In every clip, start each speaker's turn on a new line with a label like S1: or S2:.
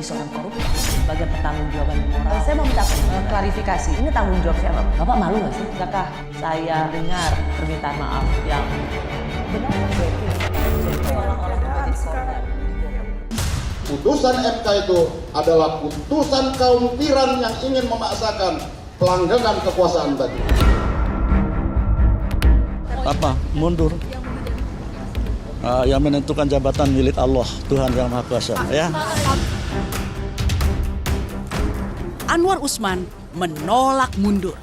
S1: jadi seorang koruptor sebagai pertanggungjawaban moral.
S2: Saya mau minta klarifikasi, ini tanggung jawab siapa?
S1: Bapak malu nggak sih?
S2: Apakah saya dengar permintaan maaf yang benar berarti
S3: Putusan MK itu adalah putusan kaum tiran yang ingin memaksakan pelanggangan kekuasaan tadi.
S4: Apa? Mundur. Yang menentukan jabatan milik Allah, Tuhan Yang Maha Kuasa. Ya.
S5: Anwar Usman menolak mundur.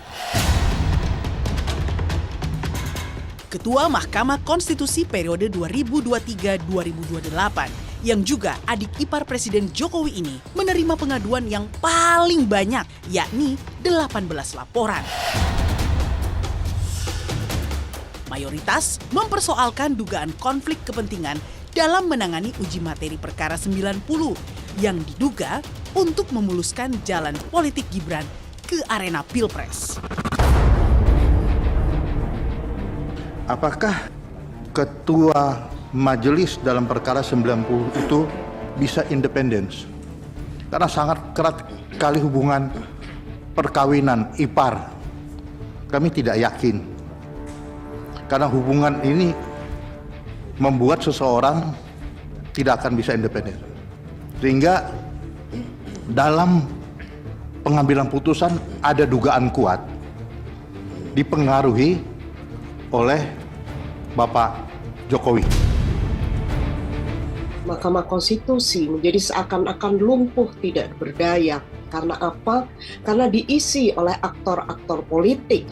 S5: Ketua Mahkamah Konstitusi periode 2023-2028 yang juga adik ipar Presiden Jokowi ini menerima pengaduan yang paling banyak, yakni 18 laporan. Mayoritas mempersoalkan dugaan konflik kepentingan dalam menangani uji materi perkara 90 yang diduga untuk memuluskan jalan politik Gibran ke arena Pilpres.
S6: Apakah ketua majelis dalam perkara 90 itu bisa independen? Karena sangat erat sekali hubungan perkawinan ipar. Kami tidak yakin. Karena hubungan ini membuat seseorang tidak akan bisa independen. Sehingga dalam pengambilan putusan ada dugaan kuat dipengaruhi oleh Bapak Jokowi.
S7: Mahkamah Konstitusi menjadi seakan-akan lumpuh, tidak berdaya. Karena apa? Karena diisi oleh aktor-aktor politik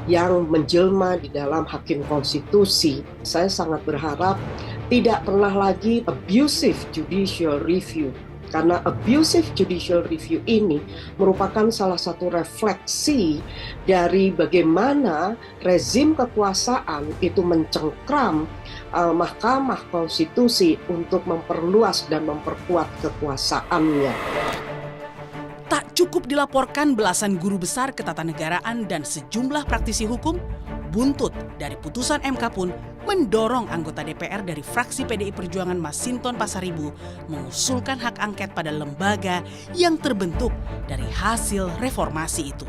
S7: yang menjelma di dalam hakim konstitusi. Saya sangat berharap tidak pernah lagi abusive judicial review. Karena abusive judicial review ini merupakan salah satu refleksi dari bagaimana rezim kekuasaan itu mencengkram Mahkamah Konstitusi untuk memperluas dan memperkuat kekuasaannya.
S5: Tak cukup dilaporkan belasan guru besar ketatanegaraan dan sejumlah praktisi hukum, buntut dari putusan MK pun mendorong anggota DPR dari fraksi PDI Perjuangan Masinton Pasaribu mengusulkan hak angket pada lembaga yang terbentuk dari hasil reformasi itu.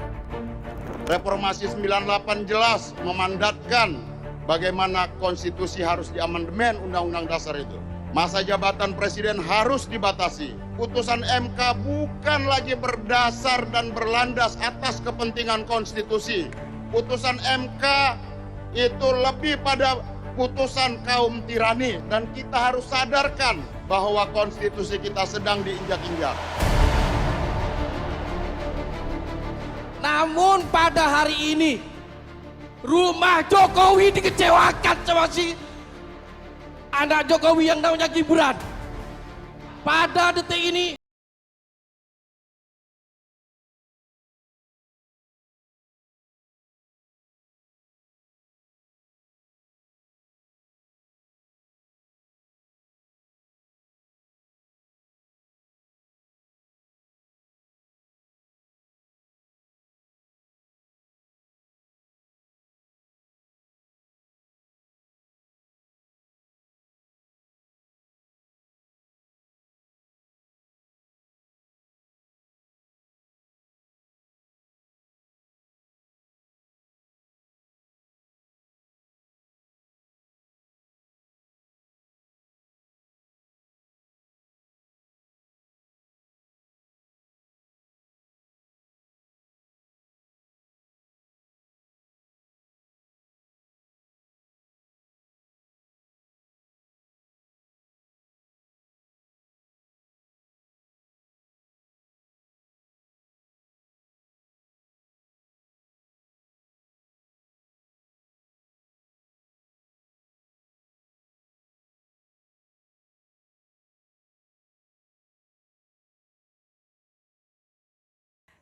S3: Reformasi 98 jelas memandatkan bagaimana konstitusi harus diamandemen Undang-Undang Dasar itu. Masa jabatan presiden harus dibatasi. Putusan MK bukan lagi berdasar dan berlandas atas kepentingan konstitusi. Putusan MK itu lebih pada putusan kaum tirani. Dan kita harus sadarkan bahwa konstitusi kita sedang diinjak-injak.
S8: Namun pada hari ini, rumah Jokowi dikecewakan sama si anak Jokowi yang namanya Gibran. Pada detik ini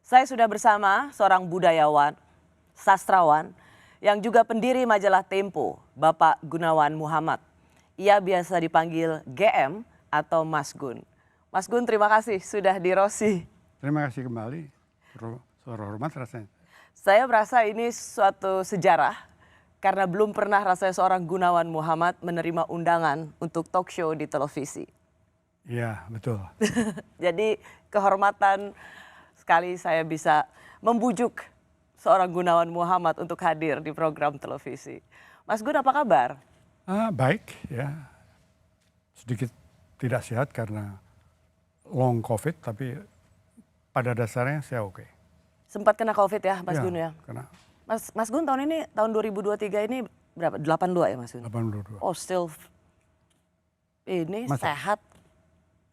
S2: Saya sudah bersama seorang budayawan, sastrawan, yang juga pendiri majalah Tempo, Bapak Gunawan Muhammad. Ia biasa dipanggil GM atau Mas Gun. Mas Gun, terima kasih sudah di Rosi.
S9: Terima kasih kembali, hormat rasanya.
S2: Saya merasa ini suatu sejarah, karena belum pernah rasanya seorang Gunawan Muhammad menerima undangan untuk talk show di televisi.
S9: Iya, betul.
S2: Jadi kehormatan sekali saya bisa membujuk seorang Gunawan Muhammad untuk hadir di program televisi. Mas Gun, apa kabar?
S9: Baik, ya. Sedikit tidak sehat karena long COVID, tapi pada dasarnya saya oke.
S2: Sempat kena COVID ya, Mas
S9: Ya,
S2: Gun ya?
S9: kena.
S2: Mas Gun tahun ini, tahun 2023 ini berapa? 82 ya Mas Gun?
S9: 82.
S2: Oh still ini
S9: Masih.
S2: sehat.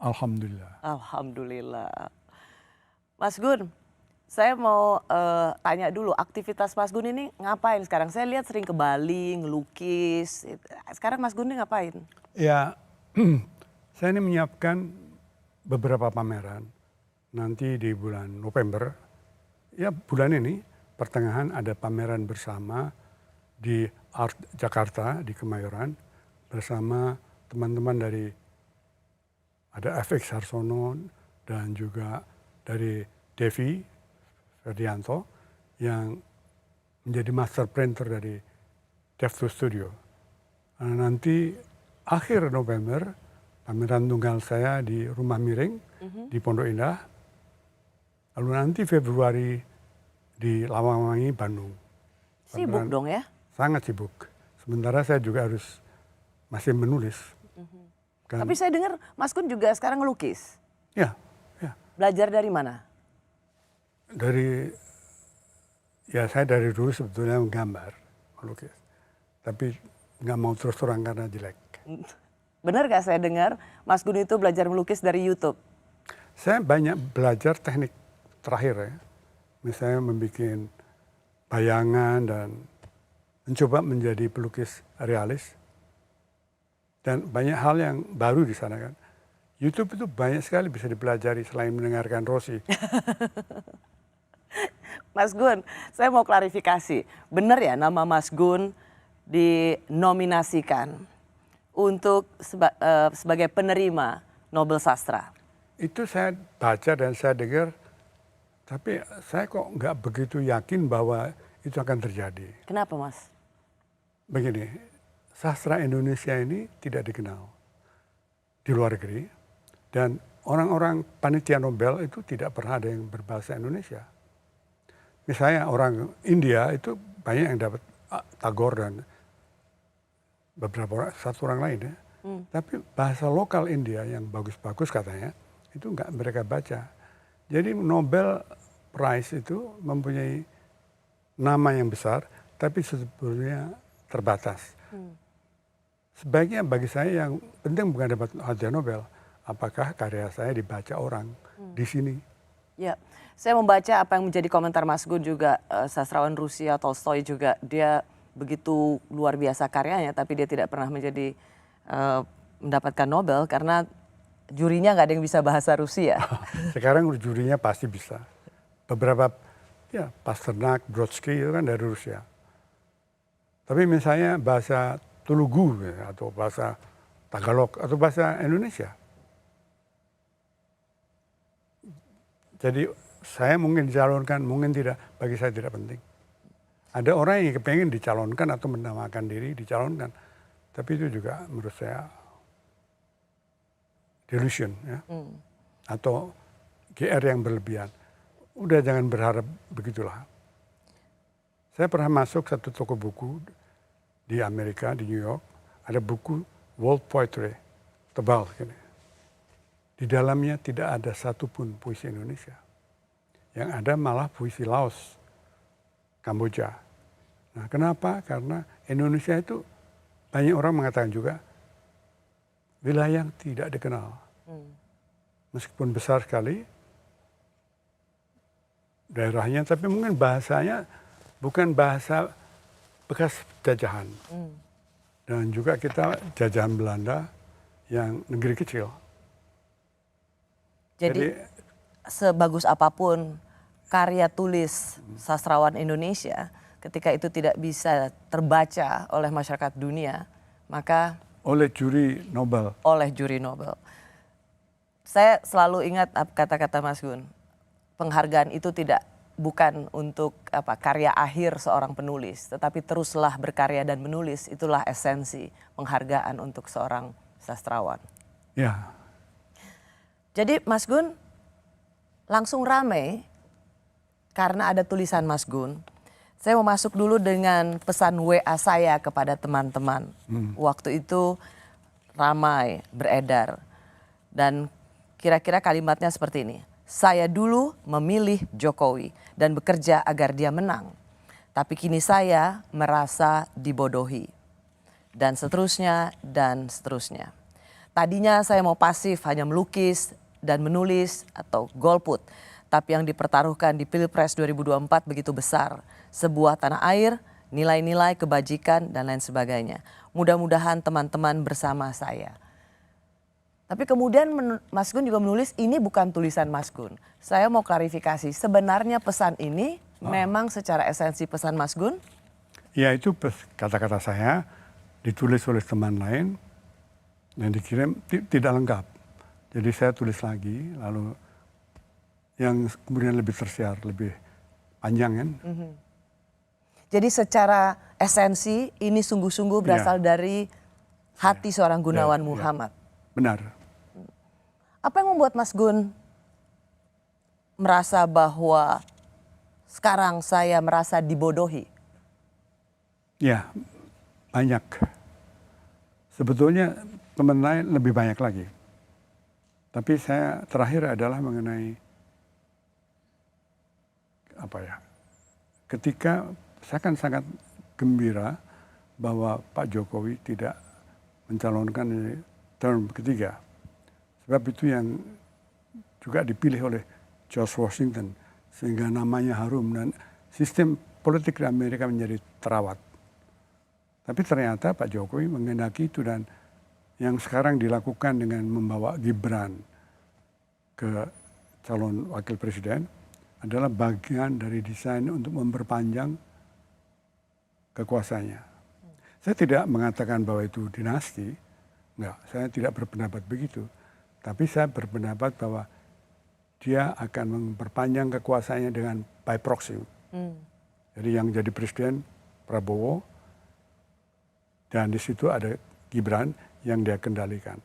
S9: Alhamdulillah.
S2: Alhamdulillah. Mas Gun, saya mau tanya dulu, aktivitas Mas Gun ini ngapain sekarang? Saya lihat sering ke Bali, ngelukis. Sekarang Mas Gun ini ngapain?
S9: Ya, saya ini menyiapkan beberapa pameran. Nanti di bulan November, ya bulan ini pertengahan ada pameran bersama di Art Jakarta di Kemayoran bersama teman-teman dari ada FX Harsono dan juga dari Devi Ferdianto yang menjadi master printer dari Devto Studio. Nanti akhir November pameran tunggal saya di Rumah Miring di Pondok Indah. Lalu nanti Februari di Lawangwangi, Bandung.
S2: Sibuk dong ya?
S9: Sangat sibuk. Sementara saya juga harus masih menulis. Kan,
S2: Tapi saya dengar Mas Gun juga sekarang ngelukis.
S9: ya, ya.
S2: Belajar dari mana?
S9: Saya dari dulu sebetulnya menggambar, melukis. Tapi nggak mau terus terang karena jelek.
S2: Benar gak saya dengar Mas Gun itu belajar melukis dari YouTube?
S9: Saya banyak belajar teknik terakhir ya. Misalnya membuat bayangan dan mencoba menjadi pelukis realis. Dan banyak hal yang baru di sana kan. YouTube itu banyak sekali bisa dipelajari selain mendengarkan Rosi.
S2: Mas Gun, saya mau klarifikasi. Benar ya nama Mas Gun dinominasikan untuk sebagai penerima Nobel Sastra?
S9: Itu saya baca dan saya dengar, tapi saya kok nggak begitu yakin bahwa itu akan terjadi.
S2: Kenapa Mas?
S9: Begini, sastra Indonesia ini tidak dikenal di luar negeri dan orang-orang panitia Nobel itu tidak pernah ada yang berbahasa Indonesia. Misalnya orang India itu banyak yang dapat Tagore dan beberapa orang, satu orang lain ya. Tapi bahasa lokal India yang bagus-bagus katanya itu nggak mereka baca. Jadi Nobel Prize itu mempunyai nama yang besar tapi sebetulnya terbatas. Sebaiknya bagi saya yang penting bukan dapat hadiah Nobel, apakah karya saya dibaca orang di sini.
S2: Ya, saya membaca apa yang menjadi komentar Mas Gun juga, sastrawan Rusia Tolstoy juga, dia begitu luar biasa karyanya tapi dia tidak pernah menjadi mendapatkan Nobel karena jurinya nggak ada yang bisa bahasa Rusia.
S9: Sekarang jurinya pasti bisa. Beberapa ya Pasternak, Brodsky itu kan dari Rusia. Tapi misalnya bahasa Telugu ya, atau bahasa Tagalog atau bahasa Indonesia. Jadi saya mungkin dicalonkan, mungkin tidak, bagi saya tidak penting. Ada orang yang kepengen dicalonkan atau menamakan diri dicalonkan. Tapi itu juga menurut saya delusion ya. Atau GR yang berlebihan. Udah jangan berharap begitulah. Saya pernah masuk satu toko buku di Amerika, di New York. Ada buku World Poetry, tebal gini. Di dalamnya tidak ada satupun puisi Indonesia. Yang ada malah puisi Laos, Kamboja. Nah kenapa? Karena Indonesia itu banyak orang mengatakan juga wilayah yang tidak dikenal. Meskipun besar sekali daerahnya, tapi mungkin bahasanya bukan bahasa bekas jajahan. Dan juga kita jajahan Belanda yang negeri kecil.
S2: Jadi sebagus apapun karya tulis sastrawan Indonesia, ketika itu tidak bisa terbaca oleh masyarakat dunia, maka
S9: oleh juri Nobel.
S2: Oleh juri Nobel. Saya selalu ingat kata-kata Mas Gun, penghargaan itu bukan untuk karya akhir seorang penulis, tetapi teruslah berkarya dan menulis, itulah esensi penghargaan untuk seorang sastrawan.
S9: Ya.
S2: Jadi Mas Gun langsung rame karena ada tulisan Mas Gun. Saya mau masuk dulu dengan pesan WA saya kepada teman-teman. Waktu itu ramai beredar dan kira-kira kalimatnya seperti ini. Saya dulu memilih Jokowi dan bekerja agar dia menang. Tapi kini saya merasa dibodohi. Dan seterusnya dan seterusnya. Tadinya saya mau pasif hanya melukis dan menulis atau golput. Tapi yang dipertaruhkan di Pilpres 2024 begitu besar. Sebuah tanah air, nilai-nilai kebajikan dan lain sebagainya. Mudah-mudahan teman-teman bersama saya. Tapi kemudian Mas Gun juga menulis ini bukan tulisan Mas Gun. Saya mau klarifikasi, sebenarnya pesan ini memang secara esensi pesan Mas Gun?
S9: Ya itu kata-kata saya ditulis oleh teman lain dan dikirim tidak lengkap. Jadi saya tulis lagi lalu yang kemudian lebih tersiar, lebih panjang kan.
S2: Jadi secara esensi ini sungguh-sungguh berasal dari hati seorang Gunawan Muhammad.
S9: Benar.
S2: Apa yang membuat Mas Gun merasa bahwa sekarang saya merasa dibodohi?
S9: Ya, banyak. Sebetulnya teman lain lebih banyak lagi. Tapi saya terakhir adalah mengenai ketika saya kan sangat gembira bahwa Pak Jokowi tidak mencalonkan di term ketiga. Sebab itu yang juga dipilih oleh George Washington sehingga namanya harum dan sistem politik di Amerika menjadi terawat. Tapi ternyata Pak Jokowi menghendaki itu dan yang sekarang dilakukan dengan membawa Gibran ke calon wakil presiden adalah bagian dari desain untuk memperpanjang kekuasaannya. Saya tidak mengatakan bahwa itu dinasti, enggak, saya tidak berpendapat begitu. Tapi saya berpendapat bahwa dia akan memperpanjang kekuasaannya dengan by proxy. Jadi yang jadi presiden Prabowo dan di situ ada Gibran yang dia kendalikan.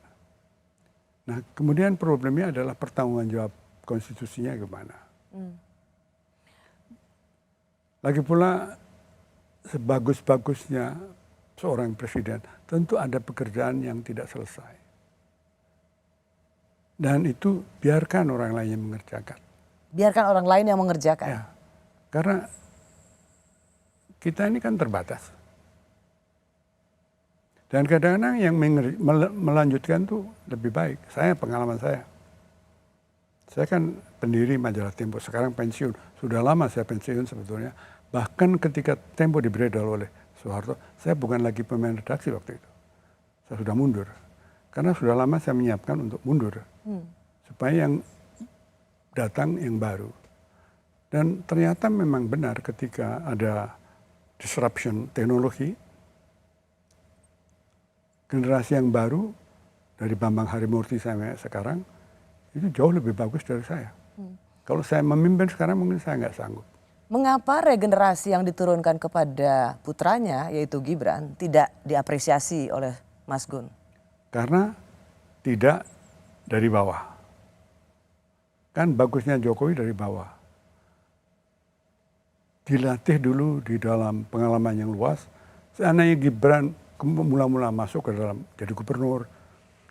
S9: Nah kemudian problemnya adalah pertanggungan jawab konstitusinya gimana. Lagi pula sebagus-bagusnya seorang presiden tentu ada pekerjaan yang tidak selesai. Dan itu biarkan orang lain yang mengerjakan.
S2: Biarkan orang lain yang mengerjakan.
S9: Ya, karena kita ini kan terbatas. Dan kadang-kadang yang melanjutkan tuh lebih baik. Pengalaman saya. Saya kan pendiri majalah Tempo, sekarang pensiun. Sudah lama saya pensiun sebetulnya. Bahkan ketika Tempo dibredel oleh Soeharto, saya bukan lagi pemain redaksi waktu itu. Saya sudah mundur. Karena sudah lama saya menyiapkan untuk mundur. Supaya yang datang yang baru. Dan ternyata memang benar ketika ada disruption teknologi, generasi yang baru dari Bambang Harimurti sampai sekarang itu jauh lebih bagus dari saya. Kalau saya memimpin sekarang mungkin saya nggak sanggup.
S2: Mengapa regenerasi yang diturunkan kepada putranya yaitu Gibran tidak diapresiasi oleh Mas Gun?
S9: Karena tidak dari bawah. Kan bagusnya Jokowi dari bawah. Dilatih dulu di dalam pengalaman yang luas. Seandainya Gibran mula-mula masuk ke dalam jadi gubernur,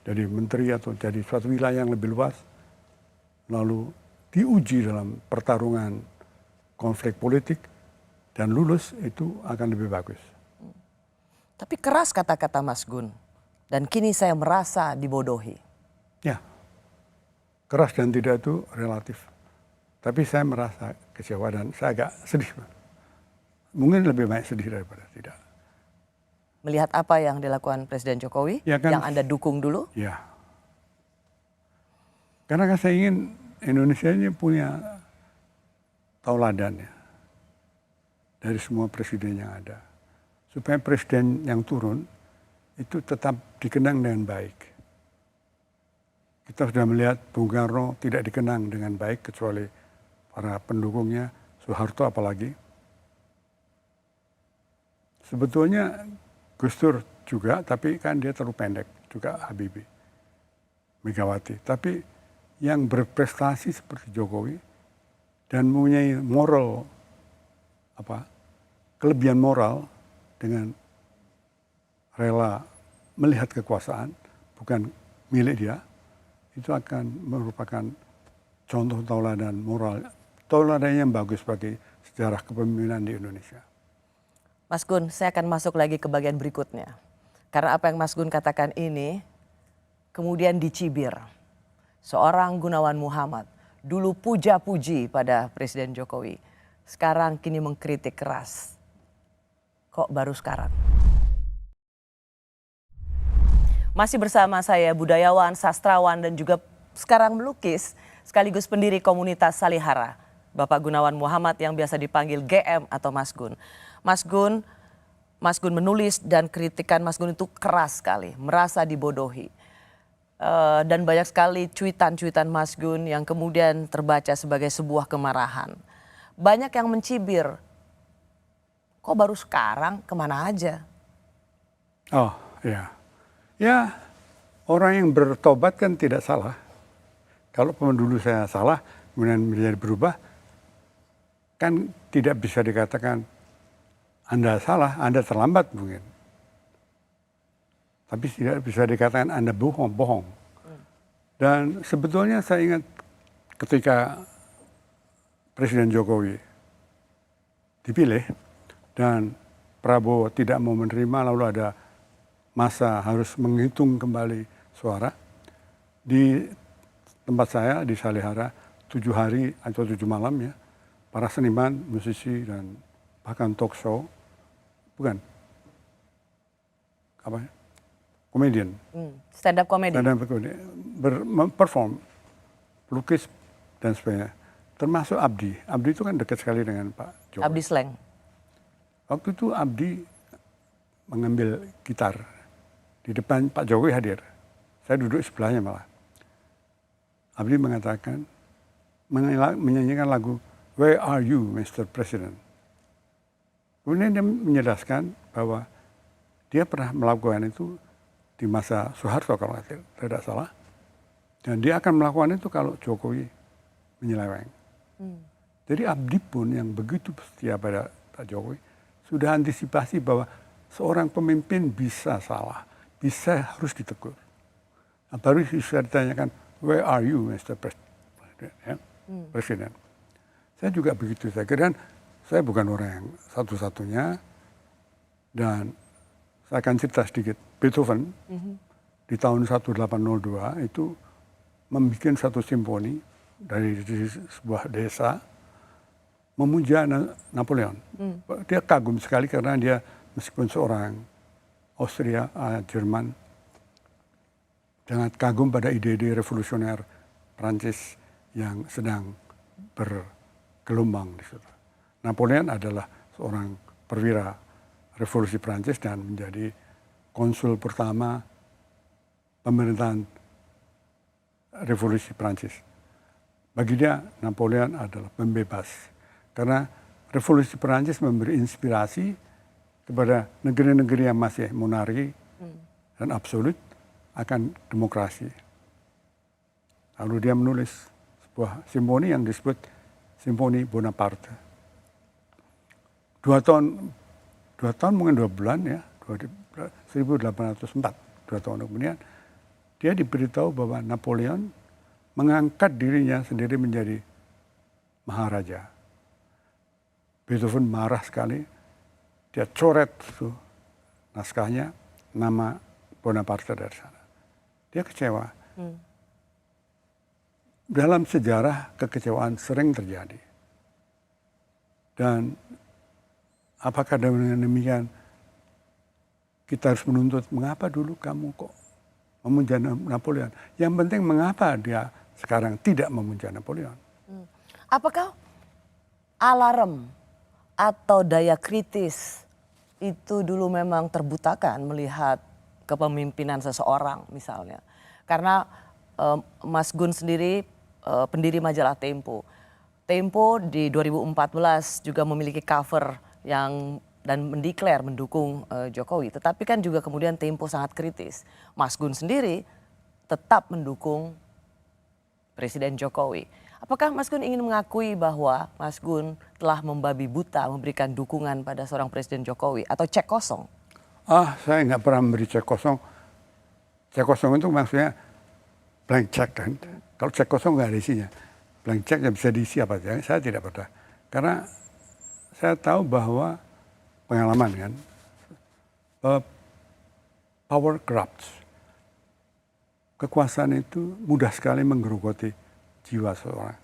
S9: jadi menteri atau jadi suatu wilayah yang lebih luas. Lalu diuji dalam pertarungan konflik politik dan lulus itu akan lebih bagus.
S2: Tapi keras kata-kata Mas Gun. Dan kini saya merasa dibodohi.
S9: Ya, keras dan tidak itu relatif. Tapi saya merasa kecewa dan saya agak sedih. Mungkin lebih banyak sedih daripada tidak.
S2: Melihat apa yang dilakukan Presiden Jokowi,
S9: ya kan,
S2: yang Anda dukung dulu?
S9: Ya. Karena kan saya ingin Indonesia ini punya tauladan ya. Dari semua presiden yang ada. Supaya presiden yang turun itu tetap dikenang dengan baik. Kita sudah melihat Bung Karno tidak dikenang dengan baik kecuali para pendukungnya, Soeharto apalagi. Sebetulnya Gus Dur juga, tapi kan dia terlalu pendek, juga Habibie, Megawati. Tapi yang berprestasi seperti Jokowi dan mempunyai moral kelebihan moral dengan rela melihat kekuasaan bukan milik dia, itu akan merupakan contoh tauladan moral, tauladan yang bagus bagi sejarah kepemimpinan di Indonesia.
S2: Mas Gun, saya akan masuk lagi ke bagian berikutnya. Karena apa yang Mas Gun katakan ini kemudian dicibir. Seorang Gunawan Muhammad dulu puja-puji pada Presiden Jokowi, sekarang kini mengkritik keras. Kok baru sekarang? Masih bersama saya budayawan, sastrawan dan juga sekarang melukis sekaligus pendiri komunitas Salihara, Bapak Gunawan Muhammad yang biasa dipanggil GM atau Mas Gun. Mas Gun menulis dan kritikan Mas Gun itu keras sekali, merasa dibodohi. Dan banyak sekali cuitan-cuitan Mas Gun yang kemudian terbaca sebagai sebuah kemarahan. Banyak yang mencibir, kok baru sekarang, kemana aja?
S9: Oh iya. Ya, orang yang bertobat kan tidak salah. Kalau dulu saya salah, kemudian menjadi berubah, kan tidak bisa dikatakan Anda salah, Anda terlambat mungkin. Tapi tidak bisa dikatakan Anda bohong. Dan sebetulnya saya ingat ketika Presiden Jokowi dipilih dan Prabowo tidak mau menerima, lalu ada masa harus menghitung kembali suara. Di tempat saya di Salihara 7 hari atau 7 malam ya, para seniman, musisi dan bahkan talk show, bukan apa, komedian,
S2: Stand up comedy.
S9: perform, pelukis dan sebagainya. Termasuk Abdi. Abdi itu kan dekat sekali dengan Pak Jokowi.
S2: Abdi Sleng.
S9: Waktu itu Abdi mengambil gitar di depan Pak Jokowi hadir. Saya duduk sebelahnya malah. Abdi mengatakan, menyanyikan lagu Where Are You Mr. President. Kemudian dia menjelaskan bahwa dia pernah melakukan itu di masa Soeharto kalau tidak salah. Dan dia akan melakukan itu kalau Jokowi menyeleweng. Jadi Abdi pun yang begitu setia pada Pak Jokowi sudah antisipasi bahwa seorang pemimpin bisa salah, bisa harus ditegur. Nah, baru bisa ditanyakan, where are you Mr. President? Ya, Presiden. Saya juga begitu, saya kira saya bukan orang yang satu-satunya. Dan saya akan cerita sedikit, Beethoven di tahun 1802 itu membuat satu simfoni dari sebuah desa memuja Napoleon. Dia kagum sekali karena dia meskipun seorang Austria, Jerman, sangat kagum pada ide-ide revolusioner Prancis yang sedang bergelombang di situ. Napoleon adalah seorang perwira revolusi Prancis dan menjadi konsul pertama pemerintahan revolusi Prancis. Bagi dia Napoleon adalah pembebas karena revolusi Prancis memberi inspirasi kepada negeri-negeri yang masih monarki dan absolut akan demokrasi. Lalu dia menulis sebuah simfoni yang disebut Simfoni Bonaparte. 2 tahun mungkin 2 bulan ya, 1804, 2 tahun kemudian dia diberitahu bahwa Napoleon mengangkat dirinya sendiri menjadi maharaja. Beethoven marah sekali, dia coret itu naskahnya, nama Bonaparte dari sana. Dia kecewa. Dalam sejarah kekecewaan sering terjadi. Dan apakah dengan demikian kita harus menuntut mengapa dulu kamu kok memuja Napoleon? Yang penting mengapa dia sekarang tidak memuja Napoleon?
S2: Apakah alarm atau daya kritis itu dulu memang terbutakan melihat kepemimpinan seseorang misalnya? Karena Mas Gun sendiri pendiri majalah Tempo. Tempo di 2014 juga memiliki cover yang dan mendeklar mendukung Jokowi. Tetapi kan juga kemudian Tempo sangat kritis. Mas Gun sendiri tetap mendukung Presiden Jokowi. Apakah Mas Gun ingin mengakui bahwa Mas Gun telah membabi buta memberikan dukungan pada seorang Presiden Jokowi atau cek kosong?
S9: Saya nggak pernah memberi cek kosong. Cek kosong itu maksudnya blank check kan. Kalau cek kosong nggak ada isinya. Blank check yang bisa diisi apa saja. Saya tidak pernah. Karena saya tahu bahwa pengalaman kan, power corrupts. Kekuasaan itu mudah sekali menggerogoti jiwa seorang.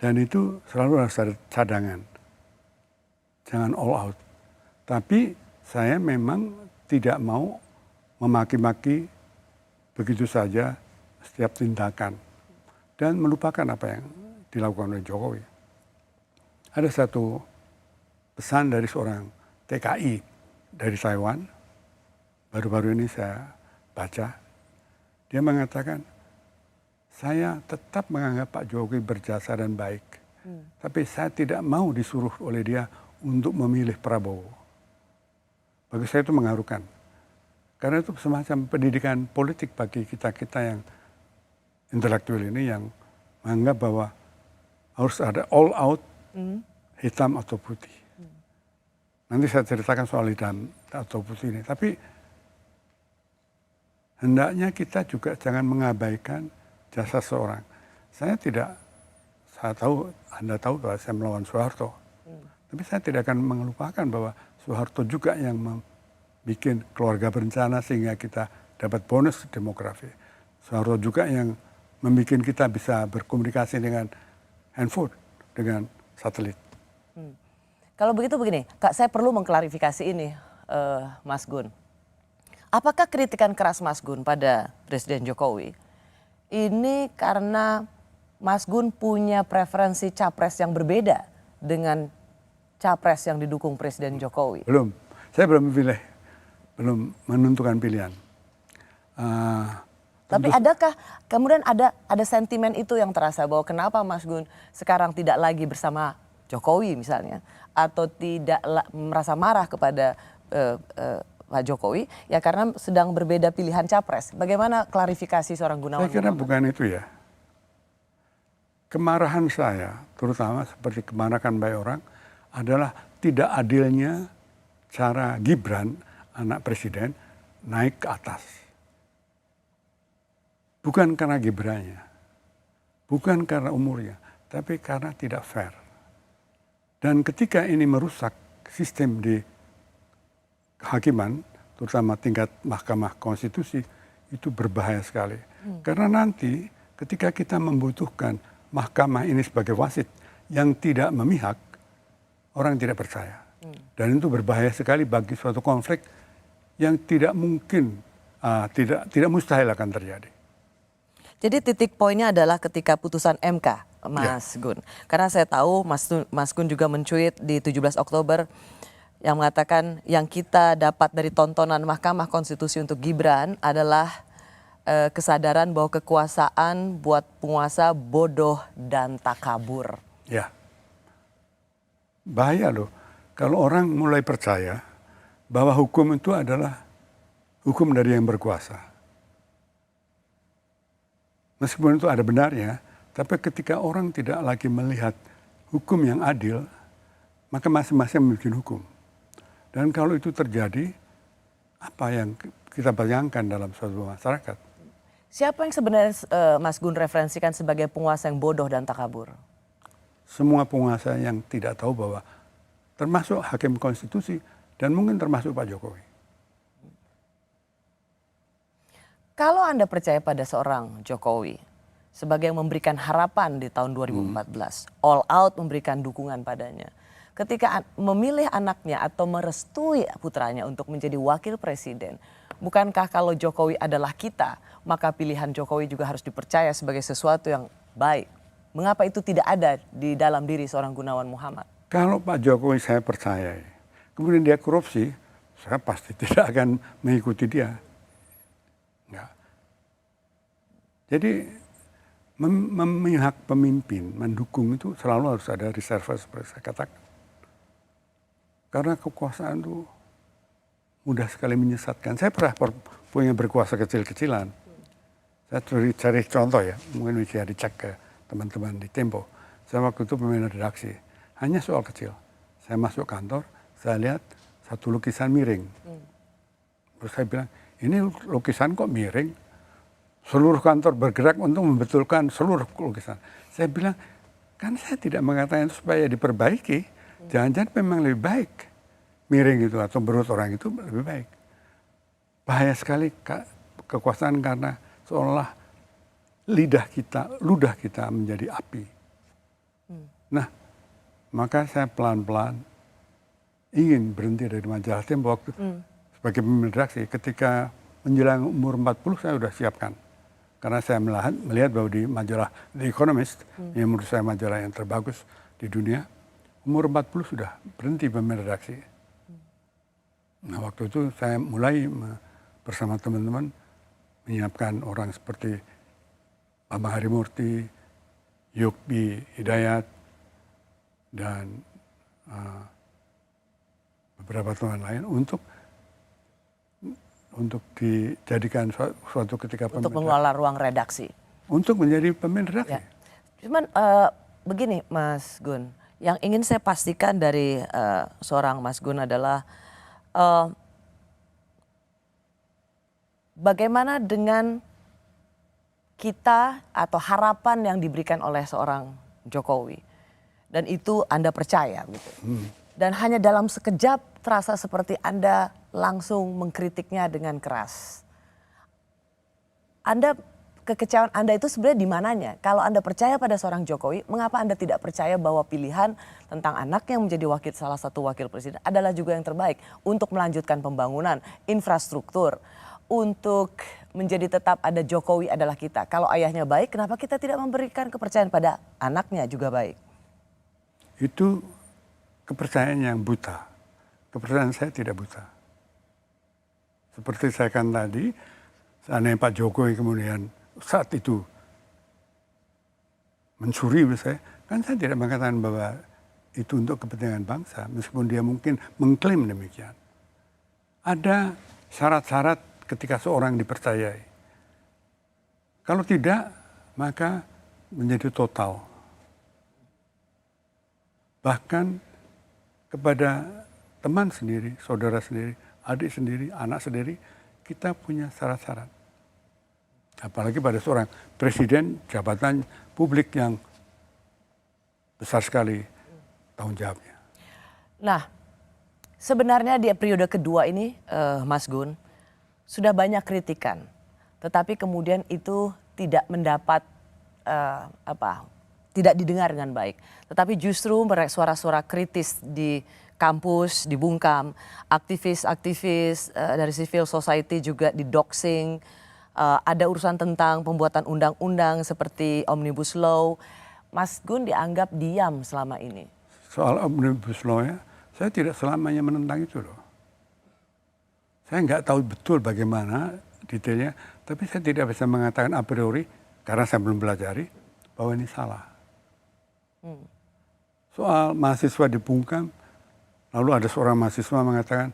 S9: Dan itu selalu harus ada cadangan. Jangan all out. Tapi saya memang tidak mau memaki-maki begitu saja setiap tindakan. Dan melupakan apa yang dilakukan oleh Jokowi. Ada satu pesan dari seorang TKI dari Taiwan. Baru-baru ini saya baca. Dia mengatakan, saya tetap menganggap Pak Jokowi berjasa dan baik. Tapi saya tidak mau disuruh oleh dia untuk memilih Prabowo. Bagi saya itu mengharukan. Karena itu semacam pendidikan politik bagi kita-kita yang intelektual ini yang menganggap bahwa harus ada all out, hitam atau putih. Nanti saya ceritakan soal hitam atau putih ini. Tapi hendaknya kita juga jangan mengabaikan jasa seorang. Saya tahu, Anda tahu bahwa saya melawan Soeharto. Tapi saya tidak akan mengelupakan bahwa Soeharto juga yang membuat keluarga berencana sehingga kita dapat bonus demografi. Soeharto juga yang membuat kita bisa berkomunikasi dengan handphone, dengan satelit.
S2: Kalau begitu begini, Kak, saya perlu mengklarifikasi ini, Mas Gun. Apakah kritikan keras Mas Gun pada Presiden Jokowi ini karena Mas Gun punya preferensi capres yang berbeda dengan capres yang didukung Presiden Jokowi?
S9: Belum, saya belum menentukan pilihan.
S2: Tapi adakah kemudian ada sentimen itu yang terasa bahwa kenapa Mas Gun sekarang tidak lagi bersama Jokowi misalnya, atau tidak merasa marah kepada Pak Jokowi, ya karena sedang berbeda pilihan capres. Bagaimana klarifikasi seorang Gunawan?
S9: Saya kira bukan itu ya. Kemarahan saya, terutama seperti kemarahan banyak orang, adalah tidak adilnya cara Gibran, anak presiden, naik ke atas. Bukan karena Gibrannya, bukan karena umurnya, tapi karena tidak fair. Dan ketika ini merusak sistem di kehakiman, terutama tingkat Mahkamah Konstitusi, itu berbahaya sekali. Karena nanti ketika kita membutuhkan mahkamah ini sebagai wasit yang tidak memihak, orang tidak percaya. Dan itu berbahaya sekali bagi suatu konflik yang tidak mungkin, tidak mustahil akan terjadi.
S2: Jadi titik poinnya adalah ketika putusan MK, Mas Gun. Karena saya tahu Mas Gun juga mencuit di 17 Oktober yang mengatakan yang kita dapat dari tontonan Mahkamah Konstitusi untuk Gibran adalah kesadaran bahwa kekuasaan buat penguasa bodoh dan takabur.
S9: Ya, bahaya loh kalau orang mulai percaya bahwa hukum itu adalah hukum dari yang berkuasa. Meskipun itu ada benarnya, tapi ketika orang tidak lagi melihat hukum yang adil, maka masing-masing membuat hukum. Dan kalau itu terjadi, apa yang kita bayangkan dalam suatu masyarakat?
S2: Siapa yang sebenarnya Mas Gun referensikan sebagai penguasa yang bodoh dan takabur?
S9: Semua penguasa yang tidak tahu bahwa termasuk hakim konstitusi dan mungkin termasuk Pak Jokowi.
S2: Kalau Anda percaya pada seorang Jokowi sebagai yang memberikan harapan di tahun 2014, all out memberikan dukungan padanya. Ketika memilih anaknya atau merestui putranya untuk menjadi wakil presiden, bukankah kalau Jokowi adalah kita, maka pilihan Jokowi juga harus dipercaya sebagai sesuatu yang baik? Mengapa itu tidak ada di dalam diri seorang Gunawan Muhammad?
S9: Kalau Pak Jokowi saya percaya, kemudian dia korupsi, saya pasti tidak akan mengikuti dia. Enggak. Jadi memihak pemimpin, mendukung itu selalu harus ada reserve seperti saya katakan. Karena kekuasaan itu mudah sekali menyesatkan. Saya pernah punya berkuasa kecil-kecilan. Saya cari contoh ya, mungkin bisa dicek ke teman-teman di Tempo. Saya waktu itu pemimpin redaksi, hanya soal kecil. Saya masuk kantor, saya lihat satu lukisan miring. Terus saya bilang, ini lukisan kok miring? Seluruh kantor bergerak untuk membetulkan seluruh lukisan. Saya bilang, kan saya tidak mengatakan itu supaya diperbaiki. Jangan-jangan memang lebih baik miring itu atau berut orang itu lebih baik. Bahaya sekali kekuasaan karena seolah ludah kita menjadi api. Nah, maka saya pelan-pelan ingin berhenti dari majalah Tempo waktu sebagai pemimpin redaksi. Ketika menjelang umur 40 saya sudah siapkan. Karena saya melihat bahwa di majalah The Economist, yang menurut saya majalah yang terbagus di dunia, umur 40 sudah berhenti pemimpin redaksi. Nah, waktu itu saya mulai bersama teman-teman menyiapkan orang seperti Bambang Harimurti, Yukbi Hidayat, dan beberapa teman lain untuk dijadikan suatu ketika
S2: untuk mengelola ruang redaksi.
S9: Untuk menjadi pemimpin redaksi.
S2: Ya. Cuman begini Mas Gun, yang ingin saya pastikan dari seorang Mas Gun adalah bagaimana dengan kita atau harapan yang diberikan oleh seorang Jokowi. Dan itu Anda percaya gitu. Dan hanya dalam sekejap terasa seperti Anda langsung mengkritiknya dengan keras. Kekecewaan Anda itu sebenarnya di mananya? Kalau Anda percaya pada seorang Jokowi, mengapa Anda tidak percaya bahwa pilihan tentang anaknya menjadi salah satu wakil presiden adalah juga yang terbaik untuk melanjutkan pembangunan infrastruktur, untuk menjadi tetap ada Jokowi adalah kita. Kalau ayahnya baik, kenapa kita tidak memberikan kepercayaan pada anaknya juga baik?
S9: Itu kepercayaan yang buta. Kepercayaan saya tidak buta. Seperti saya kan tadi, seandainya Pak Jokowi kemudian saat itu mencuri misalnya, kan saya tidak mengatakan bahwa itu untuk kepentingan bangsa, meskipun dia mungkin mengklaim demikian. Ada syarat-syarat ketika seorang dipercayai. Kalau tidak, maka menjadi total. Bahkan kepada teman sendiri, saudara sendiri, adik sendiri, anak sendiri, kita punya syarat-syarat. Apalagi pada seorang presiden, jabatan publik yang besar sekali tanggung jawabnya.
S2: Nah, sebenarnya di periode kedua ini, Mas Gun, sudah banyak kritikan. Tetapi kemudian itu tidak mendapat, tidak didengar dengan baik. Tetapi justru suara-suara kritis di kampus dibungkam, aktivis-aktivis dari civil society juga didoxing, ada urusan tentang pembuatan undang-undang seperti Omnibus Law. Mas Gun dianggap diam selama ini.
S9: Soal Omnibus Law ya, saya tidak selamanya menentang itu loh. Saya nggak tahu betul bagaimana detailnya, tapi saya tidak bisa mengatakan a priori, karena saya belum pelajari, bahwa ini salah. Soal mahasiswa dibungkam, lalu ada seorang mahasiswa mengatakan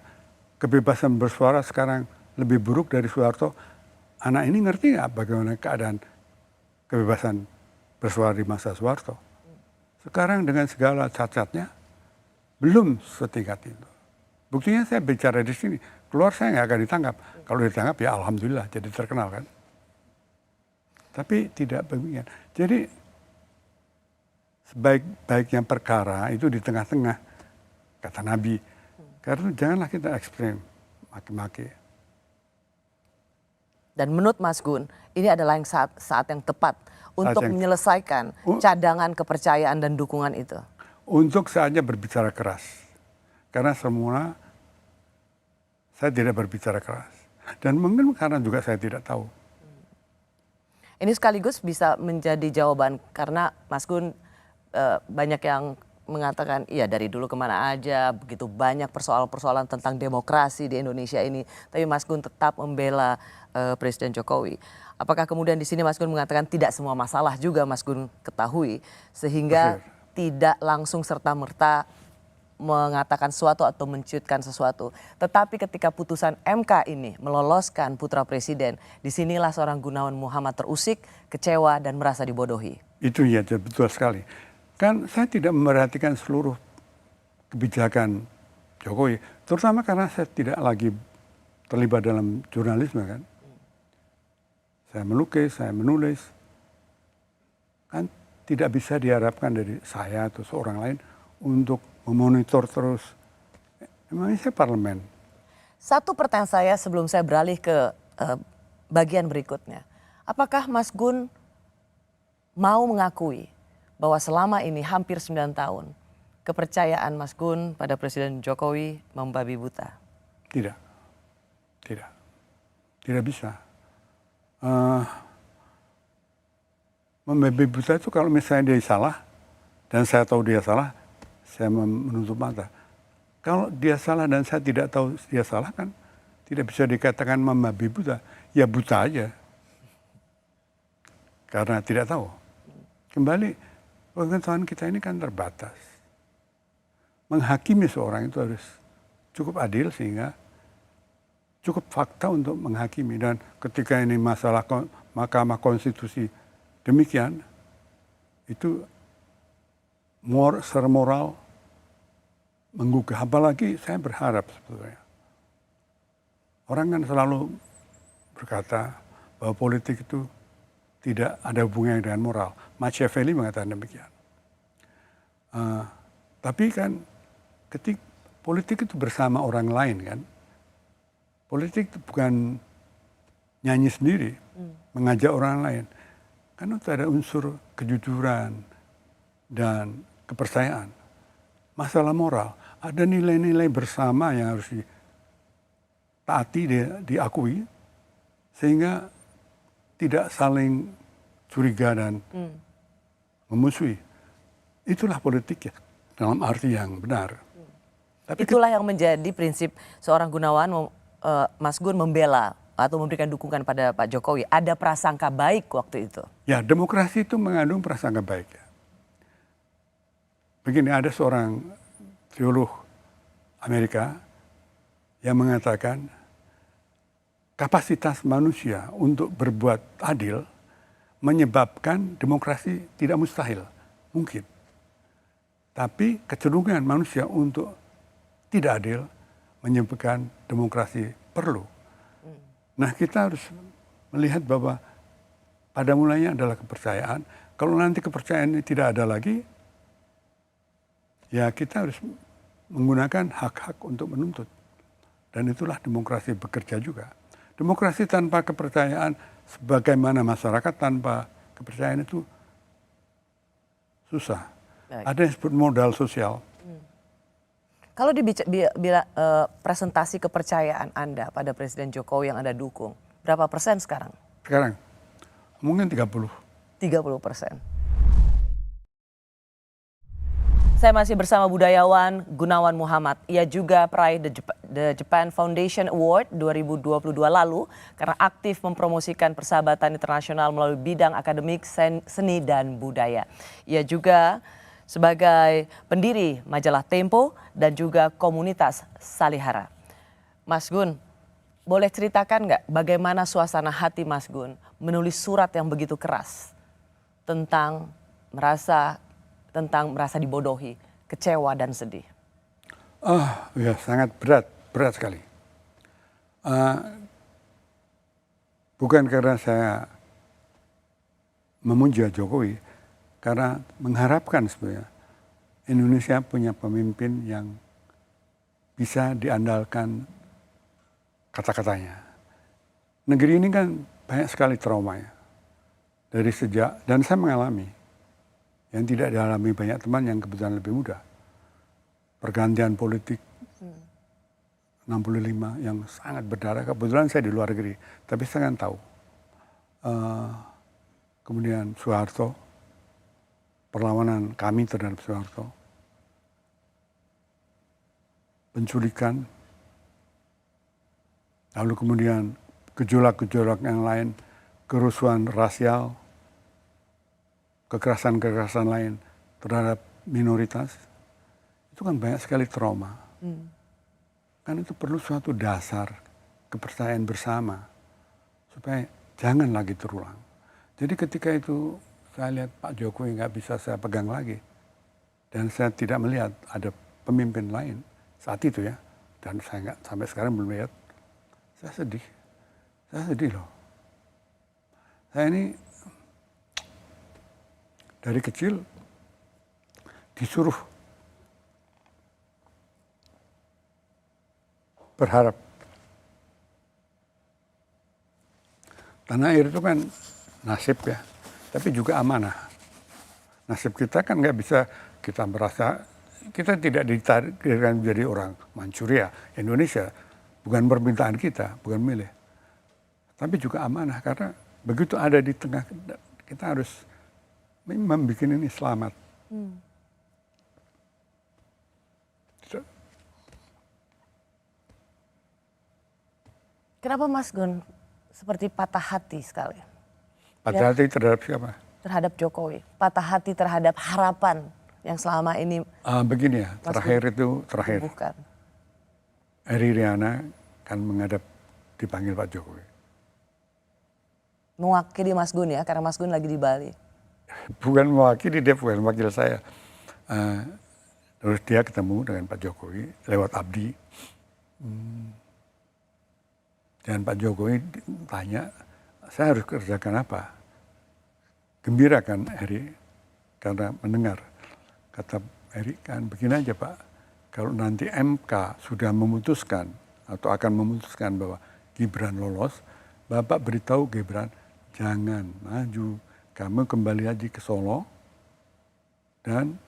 S9: kebebasan bersuara sekarang lebih buruk dari Soeharto. Anak ini ngerti nggak bagaimana keadaan kebebasan bersuara di masa Soeharto? Sekarang dengan segala cacatnya, belum setingkat itu. Buktinya saya bicara di sini, keluar saya nggak akan ditangkap. Kalau ditangkap ya alhamdulillah jadi terkenal kan. Tapi tidak demikian. Jadi sebaik-baiknya perkara itu di tengah-tengah, kata Nabi. Karena janganlah kita ekstrem, maki-maki.
S2: Dan menurut Mas Gun, ini adalah saat yang tepat untuk menyelesaikan cadangan kepercayaan dan dukungan itu.
S9: Untuk saatnya berbicara keras. Karena semula saya tidak berbicara keras. Dan mungkin karena juga saya tidak tahu.
S2: Ini sekaligus bisa menjadi jawaban karena Mas Gun banyak yang mengatakan iya dari dulu kemana aja, begitu banyak persoalan-persoalan tentang demokrasi di Indonesia ini. Tapi Mas Gun tetap membela Presiden Jokowi. Apakah kemudian di sini Mas Gun mengatakan tidak semua masalah juga Mas Gun ketahui, sehingga tidak langsung serta-merta mengatakan sesuatu atau mencuitkan sesuatu. Tetapi ketika putusan MK ini meloloskan putra presiden, disinilah seorang Gunawan Muhammad terusik, kecewa dan merasa dibodohi.
S9: Itu ya betul sekali. Kan saya tidak memerhatikan seluruh kebijakan Jokowi, terutama karena saya tidak lagi terlibat dalam jurnalisme kan. Saya melukis, saya menulis. Kan tidak bisa diharapkan dari saya atau seorang lain untuk memonitor terus. Emangnya saya parlemen.
S2: Satu pertanyaan saya sebelum saya beralih ke bagian berikutnya. Apakah Mas Gun mau mengakui bahwa selama ini hampir 9 tahun kepercayaan Mas Gun pada Presiden Jokowi membabi buta?
S9: Tidak. Tidak bisa. Membabi buta itu kalau misalnya dia salah dan saya tahu dia salah, saya menutup mata. Kalau dia salah dan saya tidak tahu dia salah kan tidak bisa dikatakan membabi buta. Ya buta aja. Karena tidak tahu. Kembali, pengetahuan kita ini kan terbatas. Menghakimi seorang itu harus cukup adil sehingga cukup fakta untuk menghakimi. Dan ketika ini masalah Mahkamah Konstitusi demikian, itu secara moral menggugah. Apalagi saya berharap sebetulnya. Orang kan selalu berkata bahwa politik itu tidak ada hubungannya dengan moral. Machiavelli mengatakan demikian. Tapi kan ketika politik itu bersama orang lain kan. Politik itu bukan nyanyi sendiri, mengajak orang lain. Karena itu ada unsur kejujuran dan kepercayaan. Masalah moral, ada nilai-nilai bersama yang harus ditaati, diakui, sehingga tidak saling curiga dan memusuhi. Itulah politik ya, dalam arti yang benar. Tapi
S2: itulah yang menjadi prinsip seorang Gunawan, Mas Gun membela atau memberikan dukungan pada Pak Jokowi. Ada prasangka baik waktu itu.
S9: Ya, demokrasi itu mengandung prasangka baik. Begini, ada seorang teolog Amerika yang mengatakan kapasitas manusia untuk berbuat adil menyebabkan demokrasi tidak mustahil, mungkin. Tapi kecenderungan manusia untuk tidak adil menyebabkan demokrasi perlu. Nah, kita harus melihat bahwa pada mulanya adalah kepercayaan. Kalau nanti kepercayaan ini tidak ada lagi, ya kita harus menggunakan hak-hak untuk menuntut. Dan itulah demokrasi bekerja juga. Demokrasi tanpa kepercayaan, sebagaimana masyarakat tanpa kepercayaan itu susah. Baik. Ada yang disebut modal sosial.
S2: Kalau presentasi kepercayaan Anda pada Presiden Jokowi yang Anda dukung, berapa persen sekarang?
S9: Sekarang mungkin 30%.
S2: Saya masih bersama budayawan Gunawan Muhammad. Ia juga peraih The Japan Foundation Award 2022 lalu karena aktif mempromosikan persahabatan internasional melalui bidang akademik, seni, dan budaya. Ia juga sebagai pendiri majalah Tempo dan juga komunitas Salihara. Mas Gun, boleh ceritakan nggak bagaimana suasana hati Mas Gun menulis surat yang begitu keras tentang merasa dibodohi, kecewa dan sedih?
S9: Ya sangat berat sekali. Bukan karena saya memuja Jokowi, karena mengharapkan sebenarnya Indonesia punya pemimpin yang bisa diandalkan kata-katanya. Negeri ini kan banyak sekali traumanya. Dari sejak, dan saya mengalami, yang tidak dialami banyak teman yang kebetulan lebih muda. Pergantian politik 65 yang sangat berdarah. Kebetulan saya di luar negeri, tapi saya kan tahu. Kemudian Soeharto, perlawanan kami terhadap Soeharto, penculikan, lalu kemudian gejolak-gejolak yang lain, kerusuhan rasial, kekerasan-kekerasan lain terhadap minoritas. itu kan banyak sekali trauma. Kan itu perlu suatu dasar kepercayaan bersama supaya jangan lagi terulang. Jadi ketika itu saya lihat Pak Jokowi nggak bisa saya pegang lagi dan saya tidak melihat ada pemimpin lain saat itu ya, dan saya nggak sampai sekarang belum lihat, saya sedih loh. Saya ini dari kecil disuruh berharap. Tanah air itu kan nasib ya, tapi juga amanah. Nasib kita kan nggak bisa kita merasa, kita tidak ditakdirkan menjadi orang Manchuria, Indonesia. Bukan permintaan kita, bukan milih. Tapi juga amanah, karena begitu ada di tengah, kita harus membuat ini selamat.
S2: Kenapa Mas Gun seperti patah hati sekali?
S9: Patah hati terhadap siapa?
S2: Terhadap Jokowi. Patah hati terhadap harapan yang selama ini
S9: begini ya, terakhir.
S2: bukan.
S9: Eri Riana kan menghadap dipanggil Pak Jokowi.
S2: Mewakili Mas Gun ya, karena Mas Gun lagi di Bali.
S9: Bukan mewakili, dia bukan wakil saya. Terus dia ketemu dengan Pak Jokowi lewat Abdi. Dan Pak Jokowi tanya, saya harus kerjakan apa? Gembira kan Eri, karena mendengar. Kata Eri, kan begini aja Pak, kalau nanti MK sudah memutuskan atau akan memutuskan bahwa Gibran lolos, Bapak beritahu Gibran, jangan maju, kamu kembali aja ke Solo dan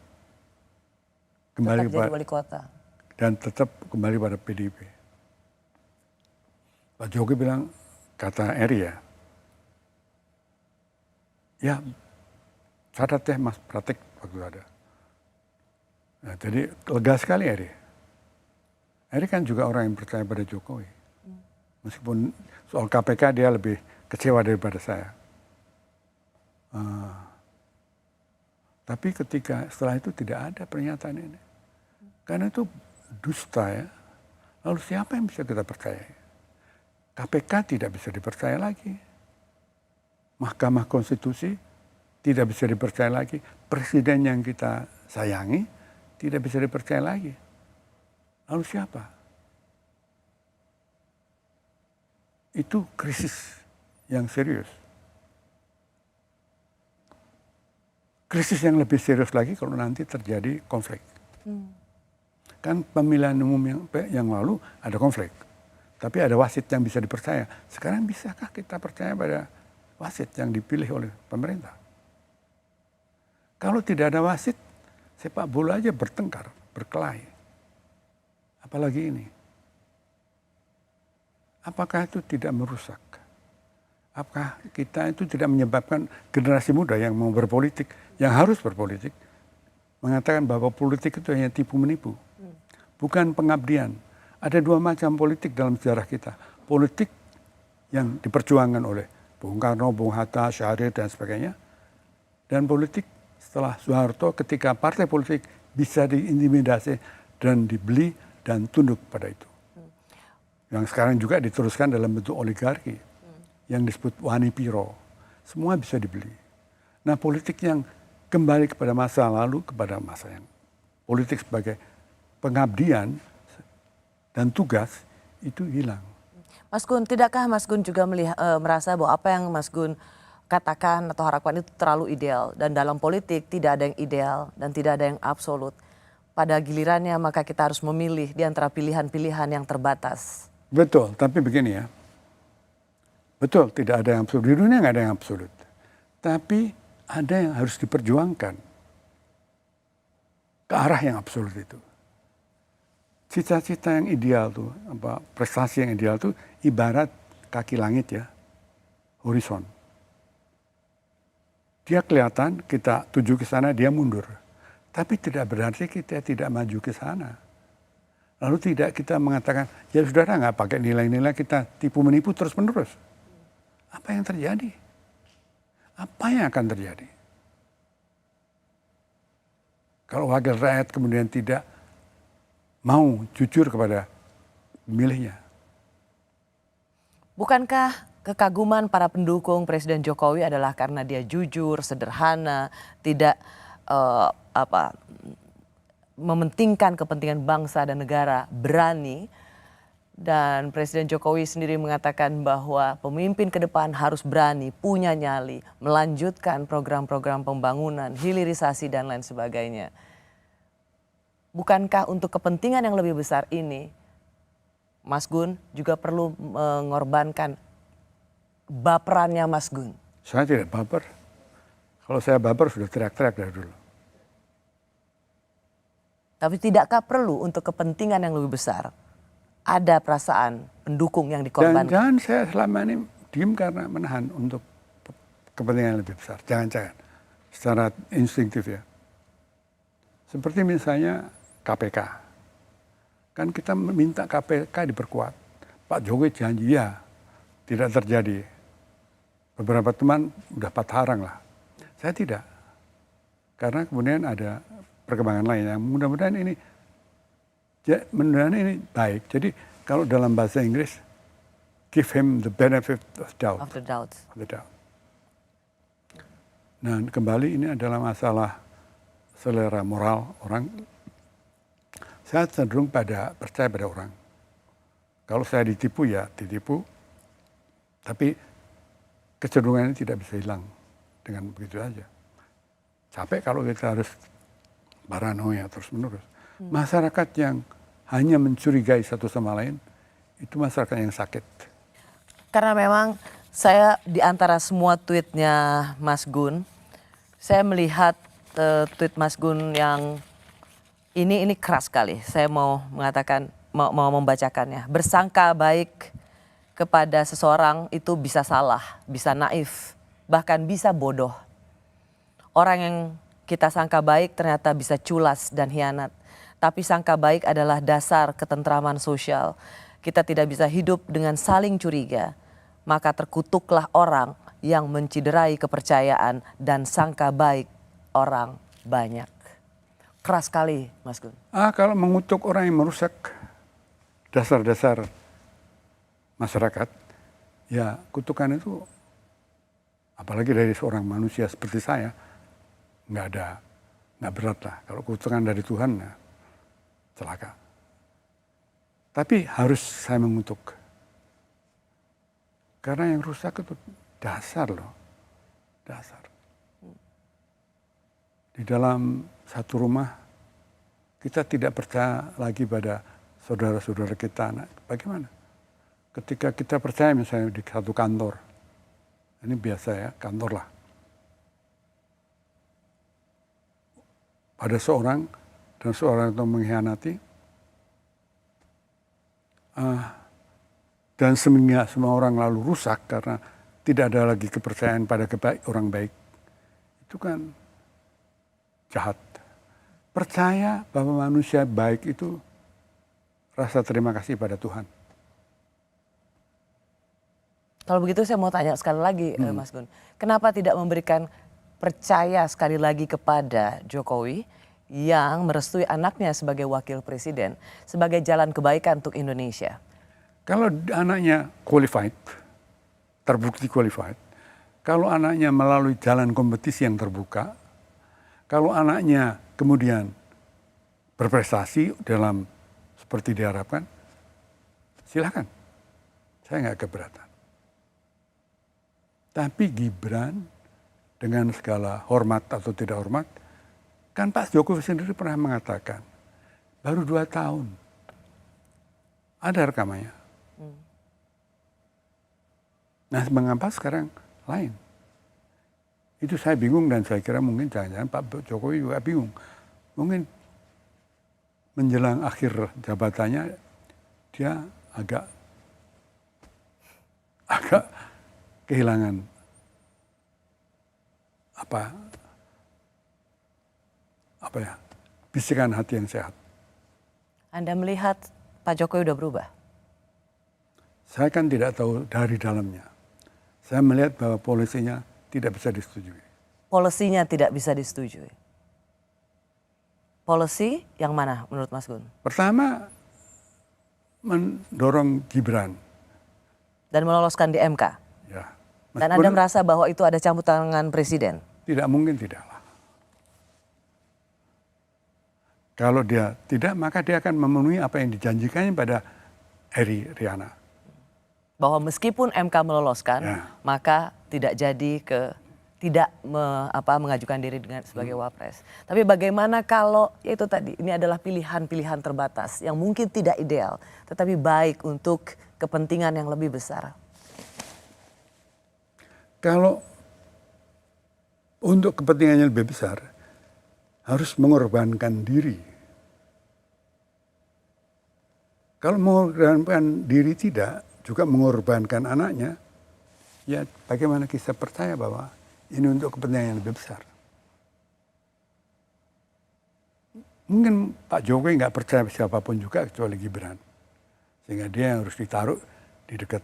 S9: kembali
S2: Tetap jadi wali kota.
S9: Dan tetap kembali pada PDIP. Pak Jokowi bilang, kata Eri ya catat ya Mas Pratik waktu ada. Nah, jadi lega sekali Eri. Eri kan juga orang yang percaya pada Jokowi. Meskipun soal KPK dia lebih kecewa daripada saya. Tapi ketika setelah itu tidak ada pernyataan ini. Karena itu dusta ya. Lalu siapa yang bisa kita percaya? KPK tidak bisa dipercaya lagi. Mahkamah Konstitusi tidak bisa dipercaya lagi. Presiden yang kita sayangi tidak bisa dipercaya lagi. Lalu siapa? Itu krisis yang serius. Krisis yang lebih serius lagi kalau nanti terjadi konflik. Kan pemilihan umum yang lalu ada konflik. Tapi ada wasit yang bisa dipercaya. Sekarang bisakah kita percaya pada wasit yang dipilih oleh pemerintah? Kalau tidak ada wasit, sepak bola aja bertengkar, berkelahi. Apalagi ini. Apakah itu tidak merusak? Apakah kita itu tidak menyebabkan generasi muda yang mau berpolitik, yang harus berpolitik, mengatakan bahwa politik itu hanya tipu menipu, bukan pengabdian. Ada dua macam politik dalam sejarah kita. Politik yang diperjuangkan oleh Bung Karno, Bung Hatta, Syahrir, dan sebagainya. Dan politik setelah Soeharto ketika partai politik bisa diintimidasi dan dibeli dan tunduk pada itu. Yang sekarang juga diteruskan dalam bentuk oligarki. Yang disebut Wani Piro. Semua bisa dibeli. Nah politik yang kembali kepada masa lalu, kepada masa yang politik sebagai pengabdian, dan tugas itu hilang.
S2: Mas Gun, tidakkah Mas Gun juga merasa bahwa apa yang Mas Gun katakan atau harapan itu terlalu ideal? Dan dalam politik tidak ada yang ideal dan tidak ada yang absolut. Pada gilirannya maka kita harus memilih di antara pilihan-pilihan yang terbatas.
S9: Betul, tapi begini ya. Betul, tidak ada yang absolut. Di dunia nggak ada yang absolut. Tapi ada yang harus diperjuangkan ke arah yang absolut itu. Cita-cita yang ideal tuh, prestasi yang ideal tuh ibarat kaki langit ya, horizon. Dia kelihatan, kita tuju ke sana, dia mundur. Tapi tidak berarti kita tidak maju ke sana. Lalu tidak kita mengatakan, ya sudah nggak pakai nilai-nilai kita tipu menipu terus menerus. Apa yang terjadi? Apa yang akan terjadi? Kalau wakil rakyat kemudian tidak mau jujur kepada pemilihnya.
S2: Bukankah kekaguman para pendukung Presiden Jokowi adalah karena dia jujur, sederhana, tidak mementingkan kepentingan bangsa dan negara, berani. Dan Presiden Jokowi sendiri mengatakan bahwa pemimpin ke depan harus berani, punya nyali, melanjutkan program-program pembangunan, hilirisasi dan lain sebagainya. Bukankah untuk kepentingan yang lebih besar ini, Mas Gun juga perlu mengorbankan baperannya Mas Gun?
S9: Saya tidak baper. Kalau saya baper sudah teriak-teriak dari dulu.
S2: Tapi tidakkah perlu untuk kepentingan yang lebih besar ada perasaan pendukung yang dikorbankan?
S9: Jangan-jangan saya selama ini diem karena menahan untuk kepentingan yang lebih besar. Jangan-jangan. Secara instinktif ya. Seperti misalnya KPK. Kan kita meminta KPK diperkuat. Pak Jokowi janji ya tidak terjadi. Beberapa teman udah patharang lah. Saya tidak. Karena kemudian ada perkembangan lain yang mudah-mudahan ini baik. Jadi kalau dalam bahasa Inggris, give him the benefit of doubt.
S2: Of the doubt.
S9: Nah kembali ini adalah masalah selera moral orang. Saya cenderung percaya pada orang. Kalau saya ditipu ya ditipu. Tapi kecenderungan ini tidak bisa hilang dengan begitu saja. Capek kalau kita harus paranoia terus menerus. Masyarakat yang hanya mencurigai satu sama lain, itu masyarakat yang sakit.
S2: Karena memang saya di antara semua tweetnya Mas Gun, saya melihat tweet Mas Gun yang ini keras sekali. Saya mau mengatakan, mau membacakannya. Bersangka baik kepada seseorang itu bisa salah, bisa naif, bahkan bisa bodoh. Orang yang kita sangka baik ternyata bisa culas dan hianat. Tapi sangka baik adalah dasar ketentraman sosial. Kita tidak bisa hidup dengan saling curiga. Maka terkutuklah orang yang menciderai kepercayaan dan sangka baik orang banyak. Keras sekali, Mas Gun.
S9: Kalau mengutuk orang yang merusak dasar-dasar masyarakat, ya kutukan itu apalagi dari seorang manusia seperti saya, nggak berat lah. Kalau kutukan dari Tuhan, ya, celaka. Tapi harus saya mengutuk. Karena yang rusak itu dasar loh, dasar. Di dalam satu rumah, kita tidak percaya lagi pada saudara-saudara kita. Nah, bagaimana? Ketika kita percaya misalnya di satu kantor, ini biasa ya, kantor lah. Pada seorang dan seorang itu mengkhianati, dan semua orang lalu rusak karena tidak ada lagi kepercayaan pada orang baik, itu kan jahat. Percaya bahwa manusia baik itu rasa terima kasih pada Tuhan.
S2: Kalau begitu saya mau tanya sekali lagi Mas Gun. Kenapa tidak memberikan percaya sekali lagi kepada Jokowi yang merestui anaknya sebagai wakil presiden, sebagai jalan kebaikan untuk Indonesia?
S9: Kalau anaknya qualified, terbukti qualified, kalau anaknya melalui jalan kompetisi yang terbuka, kalau anaknya kemudian berprestasi dalam seperti diharapkan, silakan. Saya nggak keberatan. Tapi Gibran dengan segala hormat atau tidak hormat, kan Pak Jokowi sendiri pernah mengatakan, baru 2 tahun. Ada rekamannya. Nah mengapa sekarang lain? Itu saya bingung dan saya kira mungkin jangan-jangan Pak Jokowi juga bingung. Mungkin menjelang akhir jabatannya dia agak kehilangan bisikan hati yang sehat.
S2: Anda melihat Pak Jokowi udah berubah?
S9: Saya kan tidak tahu dari dalamnya. Saya melihat bahwa polisinya tidak bisa disetujui.
S2: Polisinya tidak bisa disetujui. policy yang mana menurut Mas Gun?
S9: Pertama, mendorong Gibran.
S2: Dan meloloskan di MK.
S9: Ya.
S2: Dan Anda merasa bahwa itu ada campur tangan presiden?
S9: Tidak mungkin tidaklah. Kalau dia tidak, maka dia akan memenuhi apa yang dijanjikannya pada Eri Riana.
S2: Bahwa meskipun MK meloloskan, maka tidak jadi mengajukan diri sebagai wapres. Tapi bagaimana kalau ya itu tadi, ini adalah pilihan-pilihan terbatas yang mungkin tidak ideal, tetapi baik untuk kepentingan yang lebih besar.
S9: Kalau untuk kepentingannya lebih besar, harus mengorbankan diri. Kalau mengorbankan diri tidak, juga mengorbankan anaknya, ya bagaimana kita percaya bahwa ini untuk kepentingan yang lebih besar. Mungkin Pak Jokowi nggak percaya siapapun juga kecuali Gibran. Sehingga dia harus ditaruh di dekat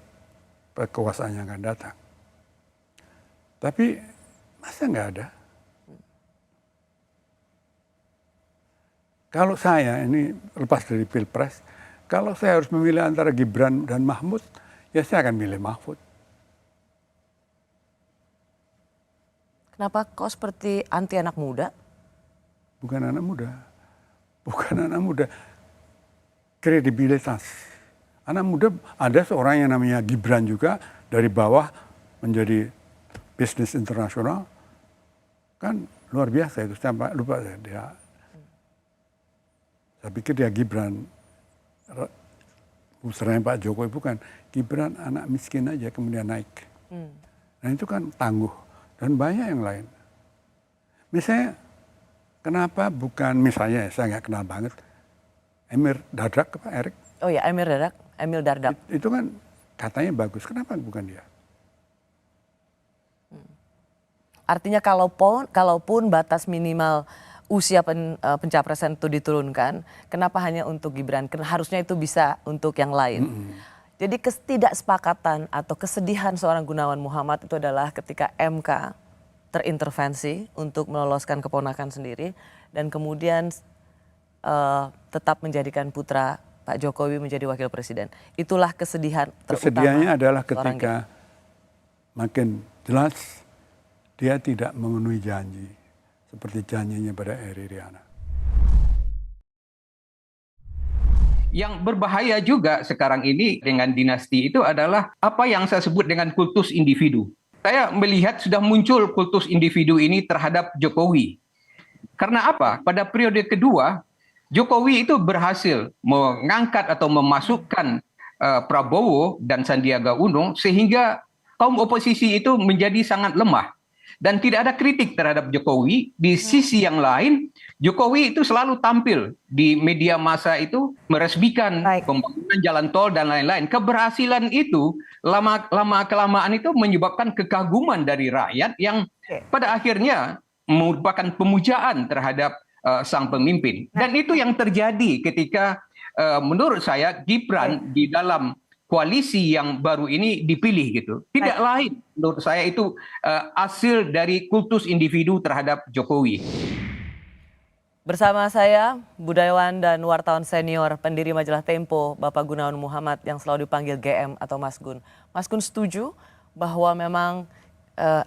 S9: kekuasaan yang akan datang. Tapi masa nggak ada? Kalau saya ini lepas dari Pilpres, kalau saya harus memilih antara Gibran dan Mahfud, ya saya akan milih Mahfud.
S2: Kenapa kok seperti anti anak muda?
S9: Bukan anak muda. Bukan anak muda. Kredibilitas. Anak muda ada seorang yang namanya Gibran juga dari bawah menjadi bisnis internasional. Kan luar biasa itu. Saya lupa dia. Saya pikir dia Gibran. Usahanya Pak Jokowi bukan. Gibran anak miskin aja kemudian naik. Nah itu kan tangguh. Dan banyak yang lain. Misalnya, kenapa bukan misalnya, saya nggak kenal banget, Emil Dardak, Pak Erik?
S2: Oh ya, Emil Dardak.
S9: Itu kan katanya bagus, kenapa bukan dia?
S2: Artinya kalaupun batas minimal usia pencapresan itu diturunkan, kenapa hanya untuk Gibran? Harusnya itu bisa untuk yang lain. Jadi ketidaksepakatan atau kesedihan seorang Gunawan Muhammad itu adalah ketika MK terintervensi untuk meloloskan keponakan sendiri dan kemudian tetap menjadikan putra Pak Jokowi menjadi wakil presiden. Itulah kesedihan terutama.
S9: Kesedihannya adalah ketika makin jelas dia tidak memenuhi janji seperti janjinya pada Eri Riana.
S10: Yang berbahaya juga sekarang ini dengan dinasti itu adalah apa yang saya sebut dengan kultus individu. Saya melihat sudah muncul kultus individu ini terhadap Jokowi. Karena apa? Pada periode kedua, Jokowi itu berhasil mengangkat atau memasukkan Prabowo dan Sandiaga Uno sehingga kaum oposisi itu menjadi sangat lemah. Dan tidak ada kritik terhadap Jokowi. Di sisi yang lain, Jokowi itu selalu tampil di media massa itu meresmikan pembangunan jalan tol dan lain-lain. Keberhasilan itu lama-kelamaan itu menyebabkan kekaguman dari rakyat yang pada akhirnya merupakan pemujaan terhadap sang pemimpin. Dan itu yang terjadi ketika menurut saya Gibran di dalam koalisi yang baru ini dipilih gitu. Tidak lain menurut saya itu hasil dari kultus individu terhadap Jokowi.
S2: Bersama saya budayawan dan wartawan senior pendiri majalah Tempo Bapak Gunawan Muhammad yang selalu dipanggil GM atau Mas Gun. Mas Gun setuju bahwa memang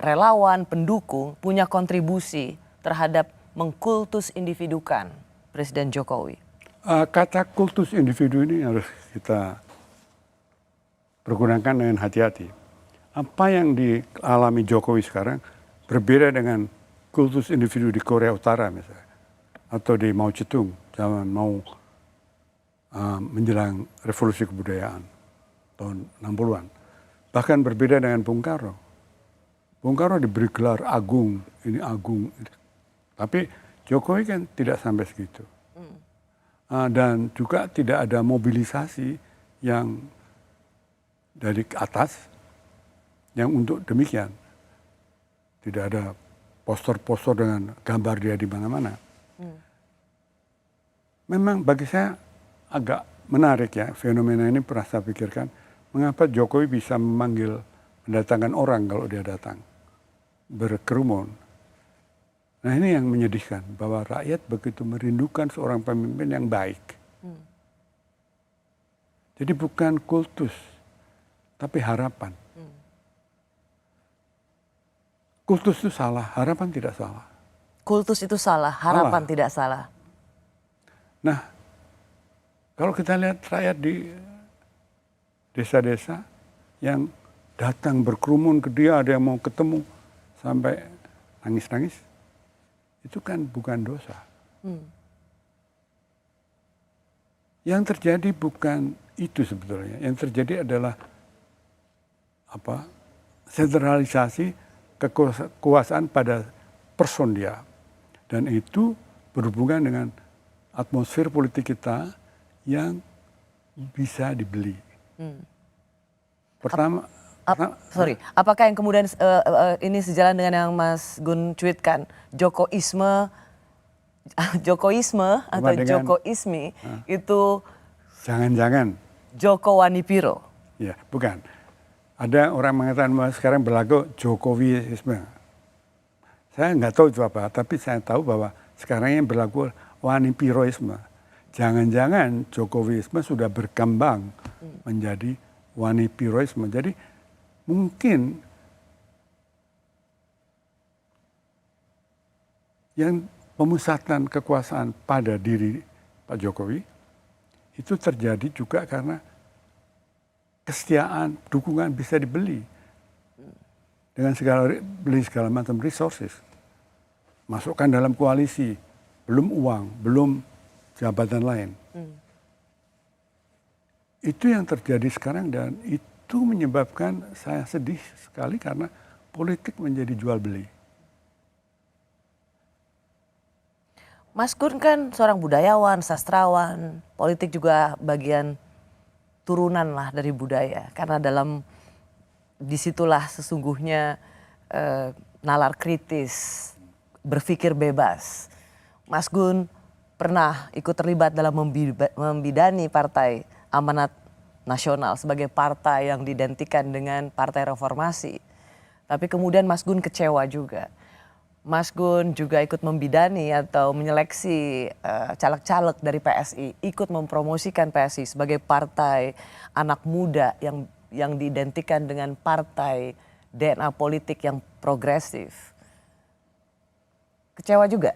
S2: relawan pendukung punya kontribusi terhadap mengkultus individukan Presiden Jokowi?
S9: Kata kultus individu ini harus kita pergunakan dengan hati-hati. Apa yang dialami Jokowi sekarang berbeda dengan kultus individu di Korea Utara misalnya. Atau di Mao Zedong zaman mau menjelang revolusi kebudayaan tahun 60-an. Bahkan berbeda dengan Bung Karno. Bung Karno diberi gelar agung, ini agung. Tapi Jokowi kan tidak sampai segitu. Dan juga tidak ada mobilisasi yang dari atas yang untuk demikian. Tidak ada poster-poster dengan gambar dia di mana-mana. Memang bagi saya agak menarik ya fenomena ini pernah saya pikirkan. Mengapa Jokowi bisa mendatangkan orang kalau dia datang berkerumun. Nah ini yang menyedihkan, bahwa rakyat begitu merindukan seorang pemimpin yang baik. Jadi bukan kultus, tapi harapan. Kultus itu salah, harapan tidak salah.
S2: Kultus itu salah, harapan tidak salah.
S9: Nah, kalau kita lihat rakyat di desa-desa yang datang berkerumun ke dia, ada yang mau ketemu sampai nangis-nangis, itu kan bukan dosa. Yang terjadi bukan itu sebetulnya. Yang terjadi adalah sentralisasi kekuasaan pada person dia. Dan itu berhubungan dengan atmosfer politik kita yang bisa dibeli.
S2: Apakah yang kemudian ini sejalan dengan yang Mas Gun cuitkan, Jokoisme atau Jokoisme itu
S9: jangan-jangan
S2: Joko Wanipiro?
S9: Ya, bukan. Ada orang mengatakan bahwa sekarang berlaku Jokowiisme. Saya nggak tahu itu apa, tapi saya tahu bahwa sekarang yang berlaku Wanipiroisme. Jangan-jangan Jokowiisme sudah berkembang menjadi Wanipiroisme. Jadi mungkin yang pemusatan kekuasaan pada diri Pak Jokowi itu terjadi juga karena kesetiaan, dukungan bisa dibeli dengan beli segala macam resources. Masukkan dalam koalisi, belum uang, belum jabatan lain. Itu yang terjadi sekarang dan itu menyebabkan saya sedih sekali karena politik menjadi jual beli.
S2: Mas Gun kan seorang budayawan, sastrawan, politik juga bagian turunan lah dari budaya. Karena disitulah sesungguhnya nalar kritis, berpikir bebas. Mas Gun pernah ikut terlibat dalam membidani Partai Amanat Nasional sebagai partai yang diidentikan dengan Partai Reformasi. Tapi kemudian Mas Gun kecewa juga. Mas Gun juga ikut membidani atau menyeleksi caleg-caleg dari PSI, ikut mempromosikan PSI sebagai partai anak muda yang diidentikan dengan partai DNA politik yang progresif. Kecewa juga?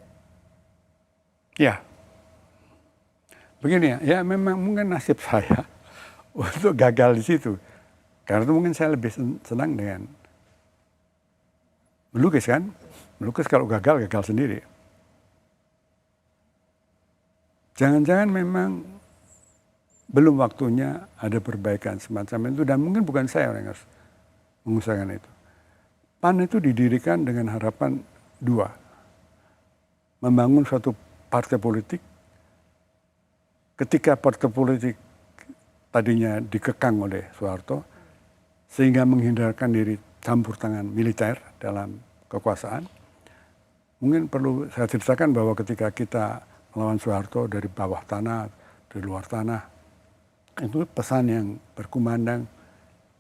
S9: Ya, begini ya memang mungkin nasib saya untuk gagal di situ. Karena itu mungkin saya lebih senang dengan melukis kan. Melukis kalau gagal sendiri. Jangan-jangan memang belum waktunya ada perbaikan semacam itu. Dan mungkin bukan saya yang harus mengusahakan itu. PAN itu didirikan dengan harapan dua. Membangun suatu partai politik. Ketika partai politik tadinya dikekang oleh Soeharto. Sehingga menghindarkan diri campur tangan militer dalam kekuasaan. Mungkin perlu saya ceritakan bahwa ketika kita melawan Soeharto dari bawah tanah, dari luar tanah, itu pesan yang berkumandang,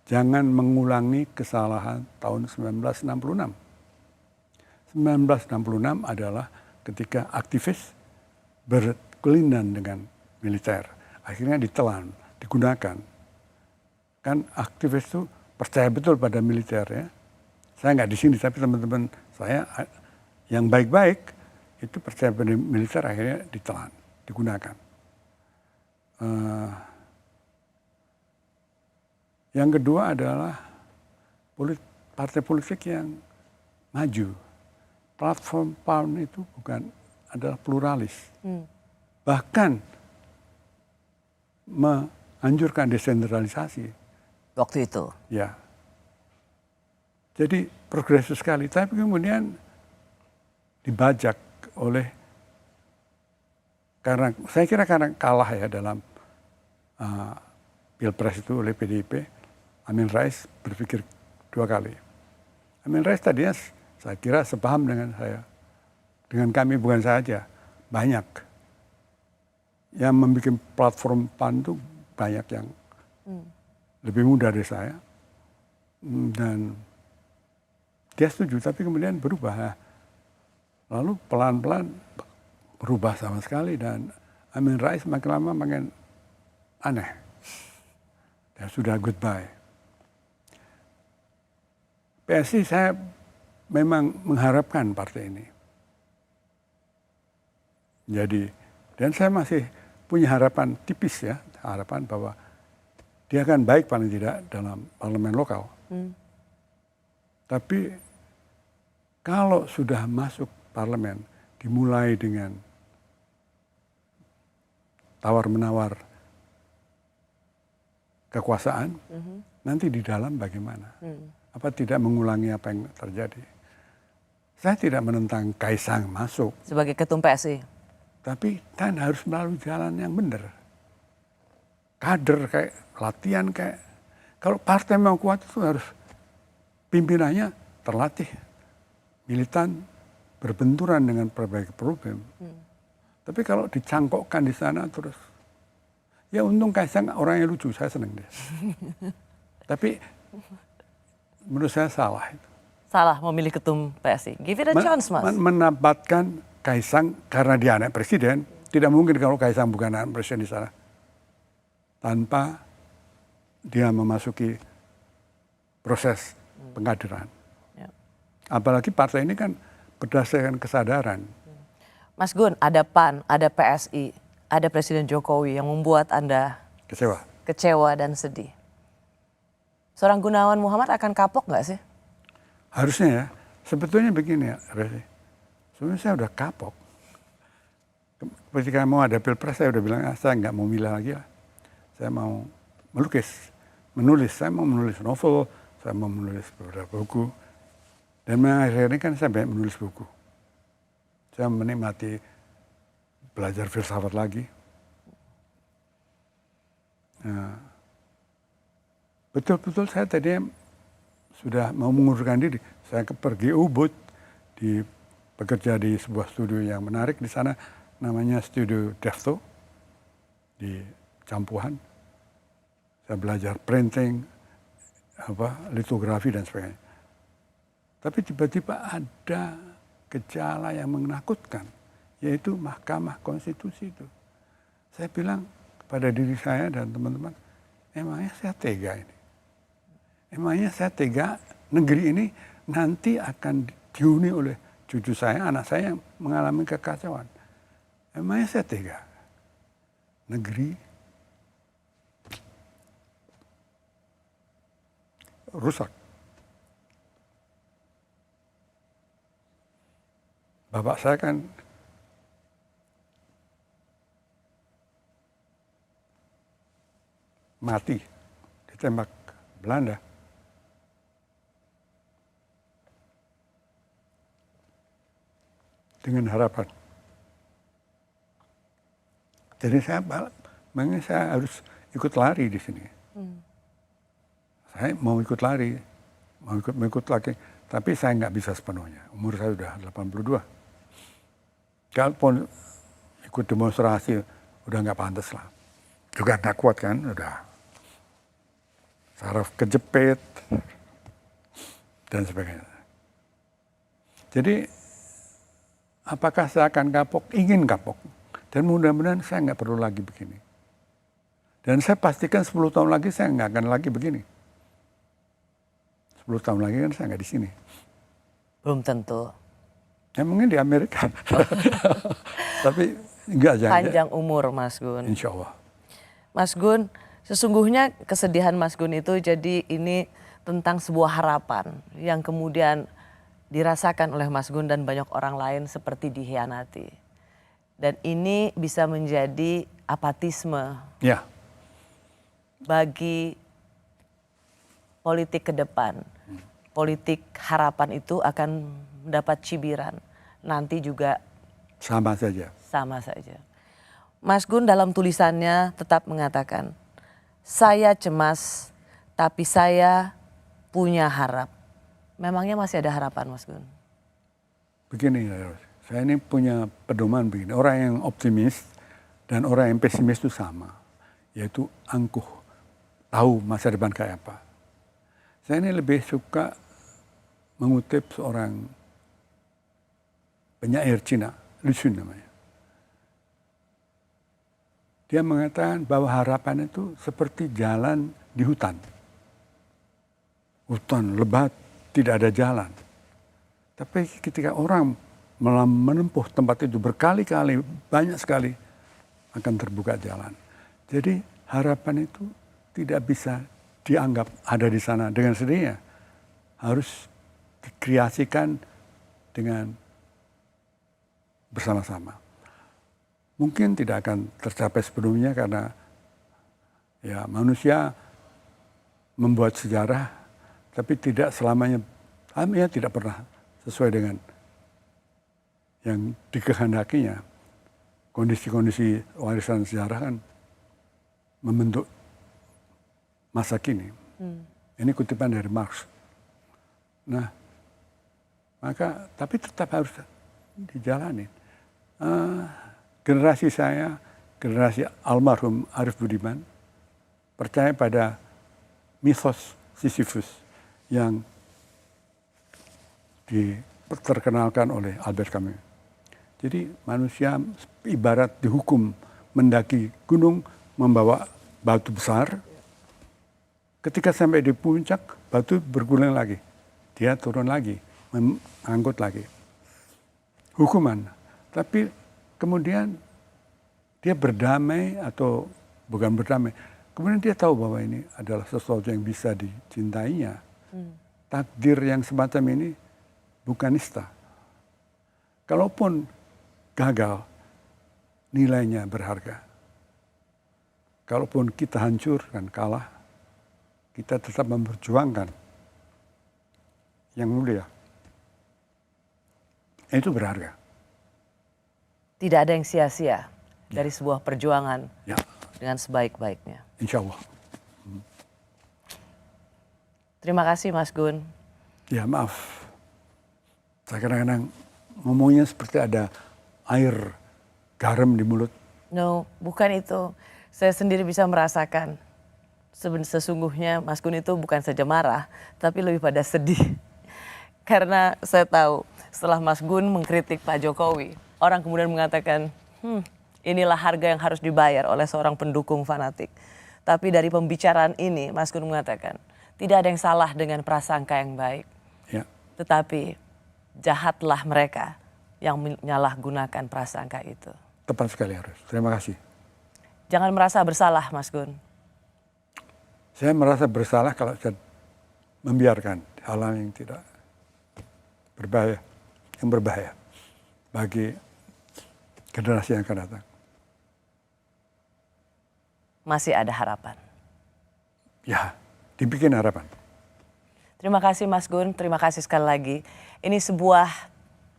S9: jangan mengulangi kesalahan tahun 1966. 1966 adalah ketika aktivis berkelindan dengan militer. Akhirnya ditelan, digunakan. Kan aktivis itu percaya betul pada militer ya. Saya nggak di sini, tapi teman-teman saya yang baik-baik itu percaya pada militer akhirnya ditelan, digunakan. Yang kedua adalah partai politik yang maju. Platform PAN itu bukan adalah pluralis. Bahkan menganjurkan desentralisasi.
S2: Waktu itu?
S9: Ya. Jadi progresif sekali, tapi kemudian dibajak oleh saya kira karena kalah ya dalam Pilpres itu oleh PDIP, Amin Rais berpikir dua kali. Amin Rais tadinya saya kira sepaham dengan saya, dengan kami bukan saja, banyak yang membuat platform PAN itu banyak yang lebih muda dari saya dan dia setuju, tapi kemudian berubah. Lalu pelan-pelan berubah sama sekali dan Amin Rais makin lama makin aneh. Dan sudah goodbye. PSI saya memang mengharapkan partai ini. Jadi, dan saya masih punya harapan tipis ya, harapan bahwa dia akan baik paling tidak dalam parlemen lokal. Tapi kalau sudah masuk parlemen, dimulai dengan tawar-menawar kekuasaan, nanti di dalam bagaimana? Apa tidak mengulangi apa yang terjadi? Saya tidak menentang Kaisang masuk.
S2: Sebagai ketum PSI.
S9: Tapi kan harus melalui jalan yang benar. Kader kayak latihan kayak. Kalau partai mau kuat itu harus pimpinannya terlatih. Militan berbenturan dengan berbagai problem. Tapi kalau dicangkokkan di sana terus. Ya untung Kaisang orangnya lucu, saya senang dia. Tapi menurut saya salah itu.
S2: Salah memilih ketum PSI. Give it a chance, Mas.
S9: Menempatkan Kaisang karena dia anak presiden. Tidak mungkin kalau Kaisang bukan anak presiden di sana. Tanpa dia memasuki proses pengkaderan.
S2: Ya.
S9: Apalagi partai ini kan berdasarkan kesadaran.
S2: Mas Gun, ada PAN, ada PSI, ada Presiden Jokowi yang membuat Anda kecewa dan sedih. Seorang Gunawan Muhammad akan kapok nggak sih?
S9: Harusnya ya. Sebetulnya begini ya, Resi. Sebenarnya saya udah kapok. Ketika mau ada pilpres saya udah bilang, saya nggak mau milih lagi lah. Saya mau melukis, menulis. Saya mau menulis novel, saya mau menulis beberapa buku. Dan akhir-akhir ini kan saya banyak menulis buku. Saya menikmati belajar filsafat lagi. Nah, betul-betul saya tadinya sudah mau mengundurkan diri. Saya pergi Ubud, bekerja di sebuah studio yang menarik di sana, namanya Studio Defto di Campuhan. Saya belajar printing, litografi dan sebagainya. Tapi tiba-tiba ada gejala yang menakutkan, yaitu Mahkamah Konstitusi itu. Saya bilang kepada diri saya dan teman-teman, emangnya saya tega ini? Emangnya saya tega negeri ini nanti akan dihuni oleh cucu saya, anak saya yang mengalami kekacauan. Emangnya saya tega? Negeri rusak. Bapak saya kan mati, ditembak Belanda. Dengan harapan. Jadi makanya saya harus ikut lari di sini. Saya mau ikut lari, mau ikut lagi, tapi saya nggak bisa sepenuhnya. Umur saya sudah 82. Kalaupun ikut demonstrasi, udah nggak pantas lah. Juga nggak kuat kan, udah saraf kejepit dan sebagainya. Jadi apakah saya akan kapok? Ingin kapok. Dan mudah-mudahan saya nggak perlu lagi begini. Dan saya pastikan 10 tahun lagi saya nggak akan lagi begini. 10 tahun lagi kan saya nggak di sini.
S2: Belum tentu.
S9: Ya mungkin di Amerika. Tapi enggak jangan.
S2: Panjang umur Mas Gun.
S9: Insya Allah.
S2: Mas Gun, sesungguhnya kesedihan Mas Gun itu jadi ini tentang sebuah harapan yang kemudian dirasakan oleh Mas Gun dan banyak orang lain seperti dikhianati. Dan ini bisa menjadi apatisme
S9: Ya.
S2: bagi politik ke depan. Politik harapan itu akan mendapat cibiran. Nanti juga
S9: Sama saja.
S2: sama saja. Mas Gun dalam tulisannya tetap mengatakan, saya cemas tapi saya punya harap. Memangnya masih ada harapan Mas Gun?
S9: Begini, saya ini punya pedoman begini. Orang yang optimis dan orang yang pesimis itu sama. Yaitu angkuh, tahu masa depan kayak apa. Saya ini lebih suka mengutip seorang penyair Cina, Lu Xun namanya. Dia mengatakan bahwa harapan itu seperti jalan di hutan. Hutan lebat, tidak ada jalan. Tapi ketika orang menempuh tempat itu berkali-kali, banyak sekali, akan terbuka jalan. Jadi harapan itu tidak bisa dianggap ada di sana dengan sendirinya. Harus dikreasikan dengan bersama-sama. Mungkin tidak akan tercapai sepenuhnya karena ya manusia membuat sejarah, tapi tidak selamanya, tidak pernah sesuai dengan yang dikehendakinya. Kondisi-kondisi warisan sejarah kan membentuk masa kini. Ini kutipan dari Marx. Nah, maka tapi tetap harus dijalani. Generasi saya, generasi almarhum Arif Budiman, percaya pada mitos Sisyphus yang diterkenalkan oleh Albert Camus. Jadi manusia ibarat dihukum mendaki gunung membawa batu besar. Ketika sampai di puncak, batu berguling lagi. Dia turun lagi, mengangkut lagi. Hukuman. Tapi kemudian dia berdamai atau bukan berdamai. Kemudian dia tahu bahwa ini adalah sesuatu yang bisa dicintainya. Takdir yang semacam ini bukan nista. Kalaupun gagal, nilainya berharga. Kalaupun kita hancur dan kalah, kita tetap memperjuangkan yang mulia. Itu berharga.
S2: Tidak ada yang sia-sia dari sebuah perjuangan dengan sebaik-baiknya.
S9: Insya Allah.
S2: Terima kasih Mas Gun.
S9: Ya maaf, saya kadang-kadang ngomongnya seperti ada air garam di mulut.
S2: No, bukan itu. Saya sendiri bisa merasakan. Sesungguhnya Mas Gun itu bukan saja marah, tapi lebih pada sedih. Karena saya tahu setelah Mas Gun mengkritik Pak Jokowi, orang kemudian mengatakan, inilah harga yang harus dibayar oleh seorang pendukung fanatik. Tapi dari pembicaraan ini, Mas Gun mengatakan, tidak ada yang salah dengan prasangka yang baik.
S9: Ya.
S2: Tetapi jahatlah mereka yang menyalahgunakan prasangka itu.
S9: Tepat sekali harus. Terima kasih.
S2: Jangan merasa bersalah, Mas Gun.
S9: Saya merasa bersalah kalau saya membiarkan hal-hal yang tidak berbahaya, yang berbahaya bagi generasi yang akan datang.
S2: Masih ada harapan.
S9: Ya, dibikin harapan.
S2: Terima kasih Mas Gun, terima kasih sekali lagi. Ini sebuah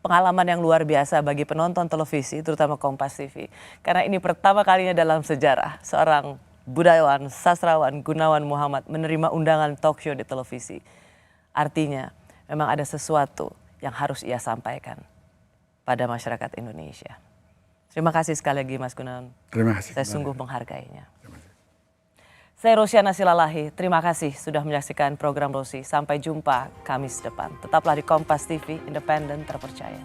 S2: pengalaman yang luar biasa bagi penonton televisi, terutama Kompas TV. Karena ini pertama kalinya dalam sejarah seorang budayawan, sastrawan Gunawan Muhammad menerima undangan talk show di televisi. Artinya memang ada sesuatu yang harus ia sampaikan pada masyarakat Indonesia. Terima kasih sekali lagi Mas Gunawan.
S9: Terima kasih.
S2: Saya sungguh menghargainya. Saya Rosiana Silalahi, terima kasih sudah menyaksikan program Rosi. Sampai jumpa Kamis depan. Tetaplah di Kompas TV, independen terpercaya.